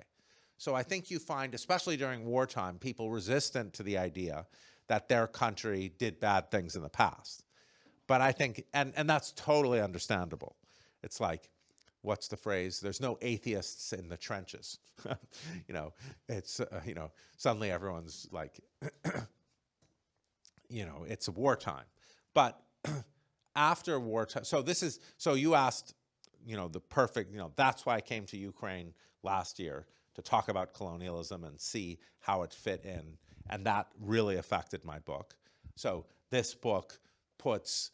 So I think you find, especially during wartime, people resistant to the idea that their country did bad things in the past. But I think, and that's totally understandable. It's like, what's the phrase? There's no atheists in the trenches. You know, it's, you know, suddenly everyone's like, you know, it's wartime. But after wartime, so this is, so you asked, you know, the perfect, you know, that's why I came to Ukraine last year, to talk about colonialism and see how it fit in. And that really affected my book. So this book puts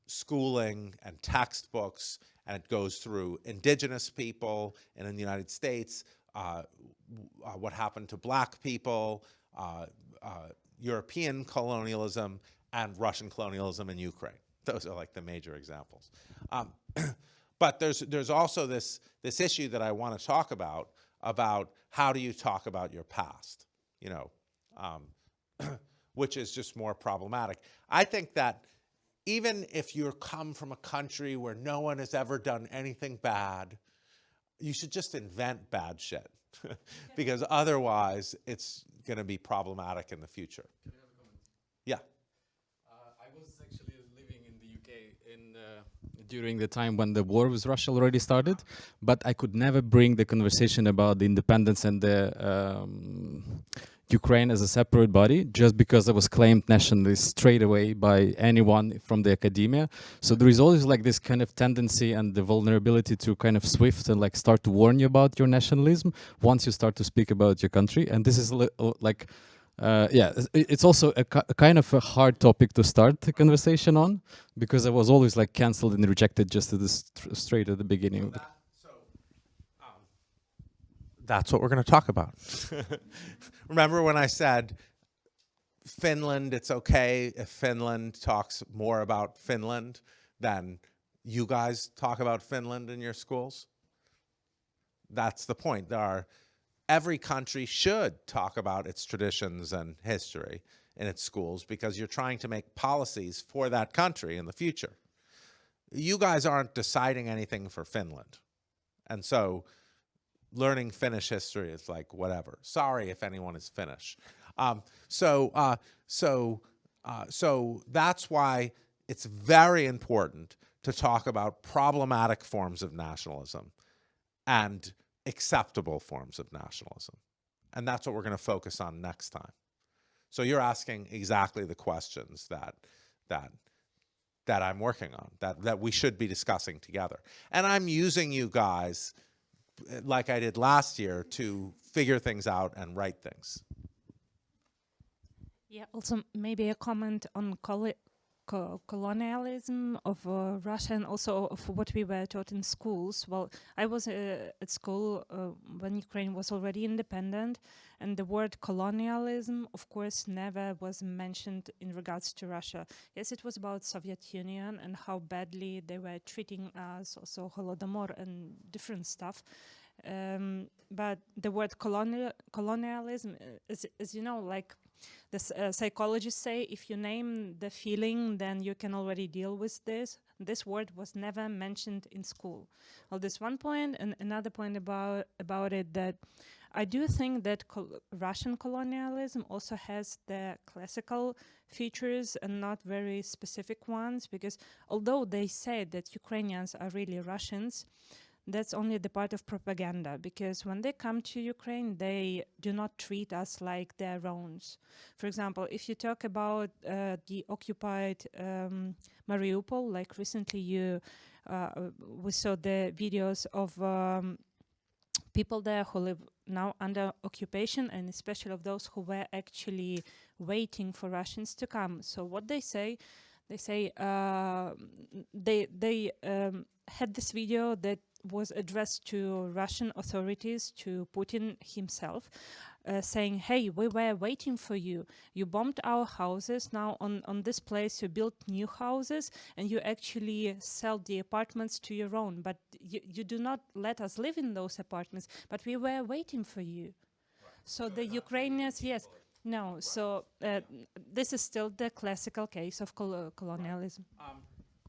schooling and textbooks, and it goes through indigenous people, and in the United States, what happened to black people, European colonialism, and Russian colonialism in Ukraine. Those are like the major examples. But there's also this issue that I want to talk about how do you talk about your past, you know, which is just more problematic. I think that even if you come from a country where no one has ever done anything bad, you should just invent bad shit because otherwise it's going to be problematic in the future. Can I have a comment? Yeah. I was actually living in the UK during the time when the war with Russia already started, but I could never bring the conversation about the independence and the Ukraine as a separate body, just because I was claimed nationalist straight away by anyone from the academia. So there is always like this kind of tendency and the vulnerability to kind of swift and like start to warn you about your nationalism once you start to speak about your country. And this is like, yeah, it's also a kind of a hard topic to start the conversation on, because I was always like cancelled and rejected just at straight at the beginning. That's what we're going to talk about. Remember when I said Finland, it's okay if Finland talks more about Finland than you guys talk about Finland in your schools? That's the point. Every country should talk about its traditions and history in its schools because you're trying to make policies for that country in the future. You guys aren't deciding anything for Finland. And so learning Finnish history is like whatever. Sorry if anyone is Finnish. So that's why it's very important to talk about problematic forms of nationalism and acceptable forms of nationalism. And that's what we're going to focus on next time. So you're asking exactly the questions that I'm working on, that we should be discussing together. And I'm using you guys, like I did last year, to figure things out and write things. Yeah, also maybe a comment on colonialism of Russia and also of what we were taught in schools. Well, I was at school when Ukraine was already independent, and the word colonialism, of course, never was mentioned in regards to Russia. Yes, it was about Soviet Union and how badly they were treating us, also Holodomor and different stuff. But the word colonialism is, you know, like the psychologists say, if you name the feeling, then you can already deal with this. This word was never mentioned in school. Well, this one point, and another point about it, that I do think that Russian colonialism also has the classical features and not very specific ones, because although they say that Ukrainians are really Russians, that's only the part of propaganda, because when they come to Ukraine, they do not treat us like their own. For example, if you talk about the occupied Mariupol, like recently we saw the videos of people there who live now under occupation, and especially of those who were actually waiting for Russians to come. So what they say they had this video that was addressed to Russian authorities, to Putin himself, saying, hey, we were waiting for you. You bombed our houses. Now on this place you built new houses and you actually sell the apartments to your own. But you do not let us live in those apartments. But we were waiting for you. Right. So the Ukrainians, yes. No, so this is still the classical case of colonialism.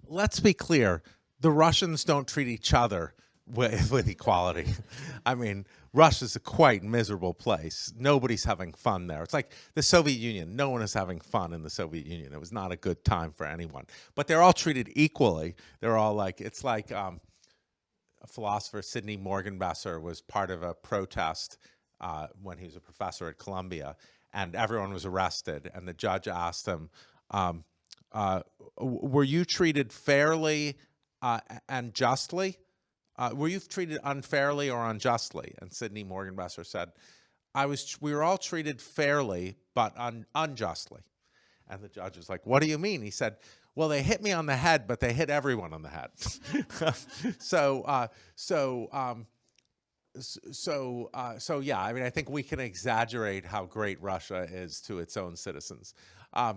Let's be clear. The Russians don't treat each other with equality. I mean, Russia's a quite miserable place. Nobody's having fun there. It's like the Soviet Union. No one is having fun in the Soviet Union. It was not a good time for anyone. But they're all treated equally. They're all like, it's like a philosopher, Sidney Morgenbesser, was part of a protest when he was a professor at Columbia, and everyone was arrested. And the judge asked him, were you treated fairly and justly? Were you treated unfairly or unjustly? And Sidney Morgenbesser said, we were all treated fairly, but unjustly. And the judge was like, what do you mean? He said, well, they hit me on the head, but they hit everyone on the head. So yeah, I mean, I think we can exaggerate how great Russia is to its own citizens. I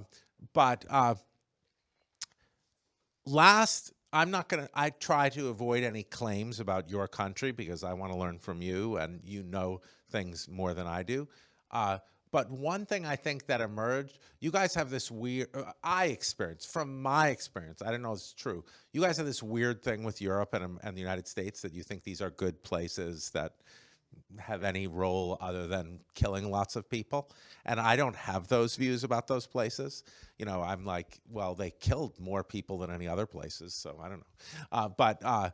try to avoid any claims about your country because I want to learn from you, and you know things more than I do. But one thing I think that emerged, you guys have this weird, from my experience, I don't know if it's true, you guys have this weird thing with Europe and the United States that you think these are good places that have any role other than killing lots of people. And I don't have those views about those places. You know, I'm like, well, they killed more people than any other places, so I don't know.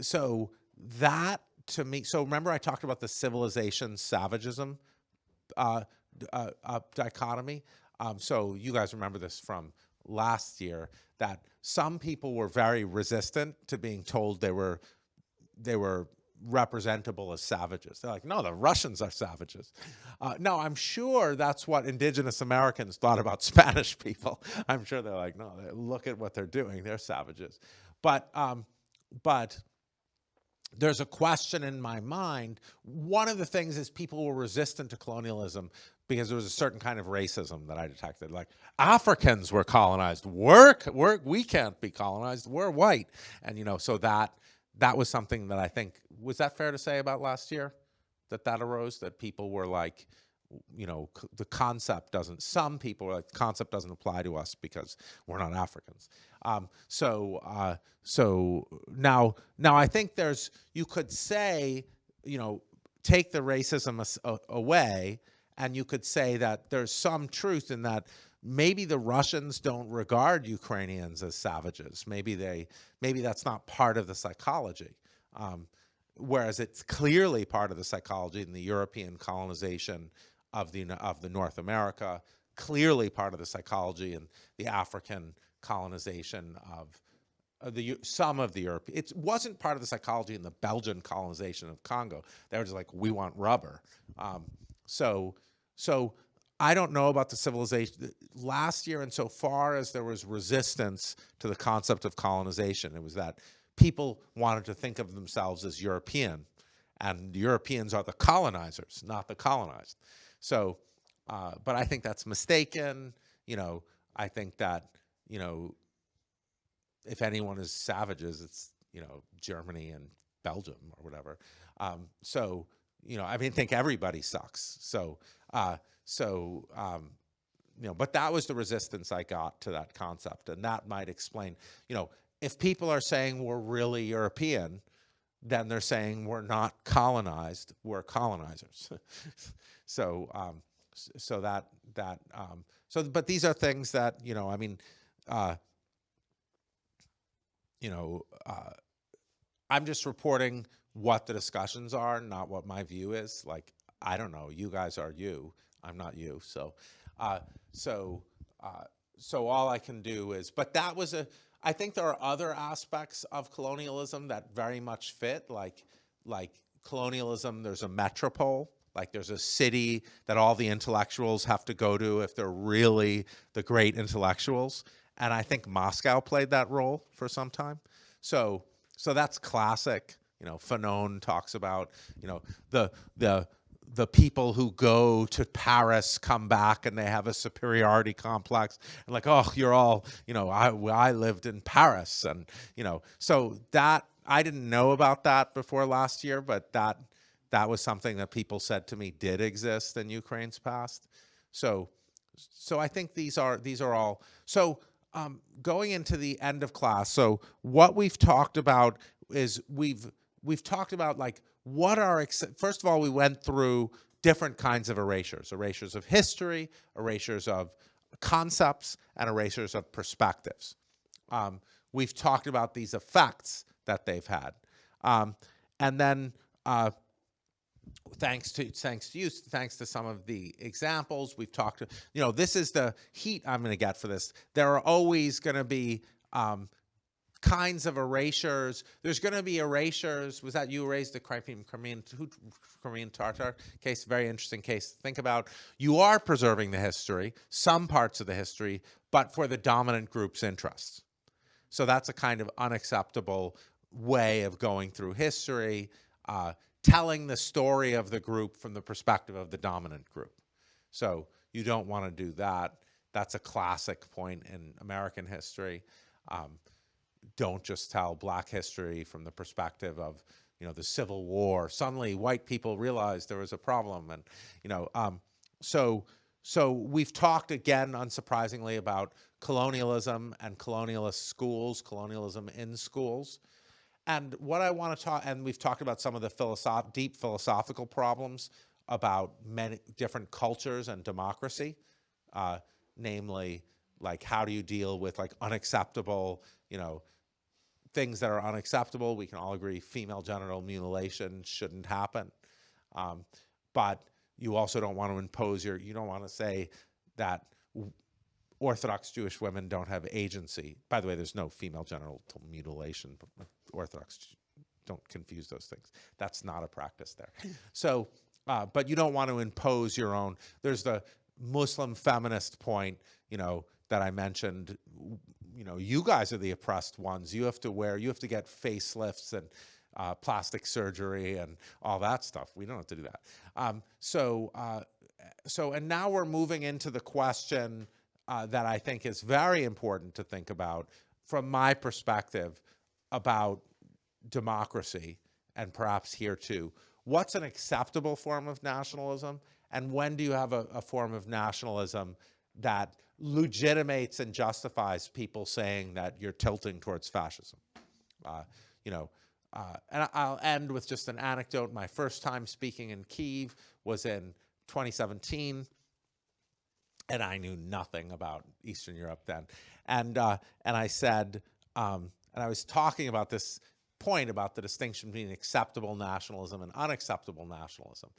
So that, to me, so remember I talked about the civilization-savagism dichotomy? So you guys remember this from last year, that some people were very resistant to being told they were representable as savages. They're like, no, the Russians are savages. No, I'm sure that's what indigenous Americans thought about Spanish people. I'm sure they're like, no, look at what they're doing. They're savages. But there's a question in my mind. One of the things is people were resistant to colonialism because there was a certain kind of racism that I detected. Like, Africans were colonized. We can't be colonized. We're white. And, you know, so that was something that I think, was that fair to say about last year? That arose, that people were like, you know, the concept doesn't, some people were like, the concept doesn't apply to us because we're not Africans. So now I think you could say, you know, take the racism away, and you could say that there's some truth in that. Maybe the Russians don't regard Ukrainians as savages. Maybe that's not part of the psychology. Whereas it's clearly part of the psychology in the European colonization of the North America, clearly part of the psychology in the African colonization of some of the Europe. It wasn't part of the psychology in the Belgian colonization of Congo. They were just like, we want rubber. So I don't know about the civilization. Last year, insofar as there was resistance to the concept of colonization, it was that people wanted to think of themselves as European, and Europeans are the colonizers, not the colonized. So, but I think that's mistaken. You know, I think that, you know, if anyone is savages, it's, you know, Germany and Belgium or whatever. So, you know, I mean, I think everybody sucks. So, you know, but that was the resistance I got to that concept, and that might explain, you know, if people are saying we're really European, then they're saying we're not colonized, we're colonizers. But these are things that, you know, I mean, you know, I'm just reporting what the discussions are, not what my view is. Like, I don't know, you guys are you, I'm not you. So all I can do is, but that was I think there are other aspects of colonialism that very much fit, like colonialism, there's a metropole, like there's a city that all the intellectuals have to go to if they're really the great intellectuals. And I think Moscow played that role for some time. So that's classic. You know, Fanon talks about, you know, the people who go to Paris come back and they have a superiority complex, and like, oh, you're all, you know, I lived in Paris, and you know, so that I didn't know about that before last year, but that was something that people said to me did exist in Ukraine's past. So I think these are all. So going into the end of class, so what we've talked about is we've talked about like what are, first of all, we went through different kinds of erasures of history, erasures of concepts, and erasures of perspectives. We've talked about these effects that they've had. And then thanks to you, thanks to some of the examples we've talked, you know, this is the heat I'm going to get for this. There are always going to be kinds of erasures. There's going to be erasures. Was that you erased the Crimean Tatar case? Very interesting case to think about. You are preserving the history, some parts of the history, but for the dominant group's interests. So that's a kind of unacceptable way of going through history, telling the story of the group from the perspective of the dominant group. So you don't want to do that. That's a classic point in American history. Don't just tell black history from the perspective of, you know, the Civil War. Suddenly white people realized there was a problem. And, you know, so we've talked again, unsurprisingly, about colonialism and colonialist schools, colonialism in schools. And what I want to talk, and we've talked about some of the deep philosophical problems about many different cultures and democracy, namely, like how do you deal with like unacceptable, you know, things that are unacceptable. We can all agree female genital mutilation shouldn't happen. But you also don't want to impose you don't want to say that Orthodox Jewish women don't have agency. By the way, there's no female genital mutilation, but Orthodox, don't confuse those things. That's not a practice there. So, but you don't want to impose your own. There's the Muslim feminist point, you know, that I mentioned. You know, you guys are the oppressed ones. You have to get facelifts and plastic surgery and all that stuff. We don't have to do that. And now we're moving into the question that I think is very important to think about from my perspective about democracy, and perhaps here too. What's an acceptable form of nationalism? And when do you have a form of nationalism that legitimates and justifies people saying that you're tilting towards fascism? And I'll end with just an anecdote. My first time speaking in Kyiv was in 2017, and I knew nothing about Eastern Europe then. And I said, and I was talking about this point about the distinction between acceptable nationalism and unacceptable nationalism.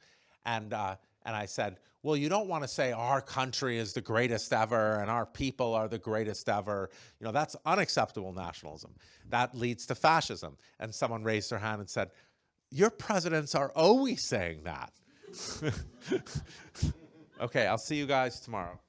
And I said, well, you don't want to say our country is the greatest ever and our people are the greatest ever. You know, that's unacceptable nationalism. That leads to fascism. And someone raised their hand and said, your presidents are always saying that. Okay, I'll see you guys tomorrow.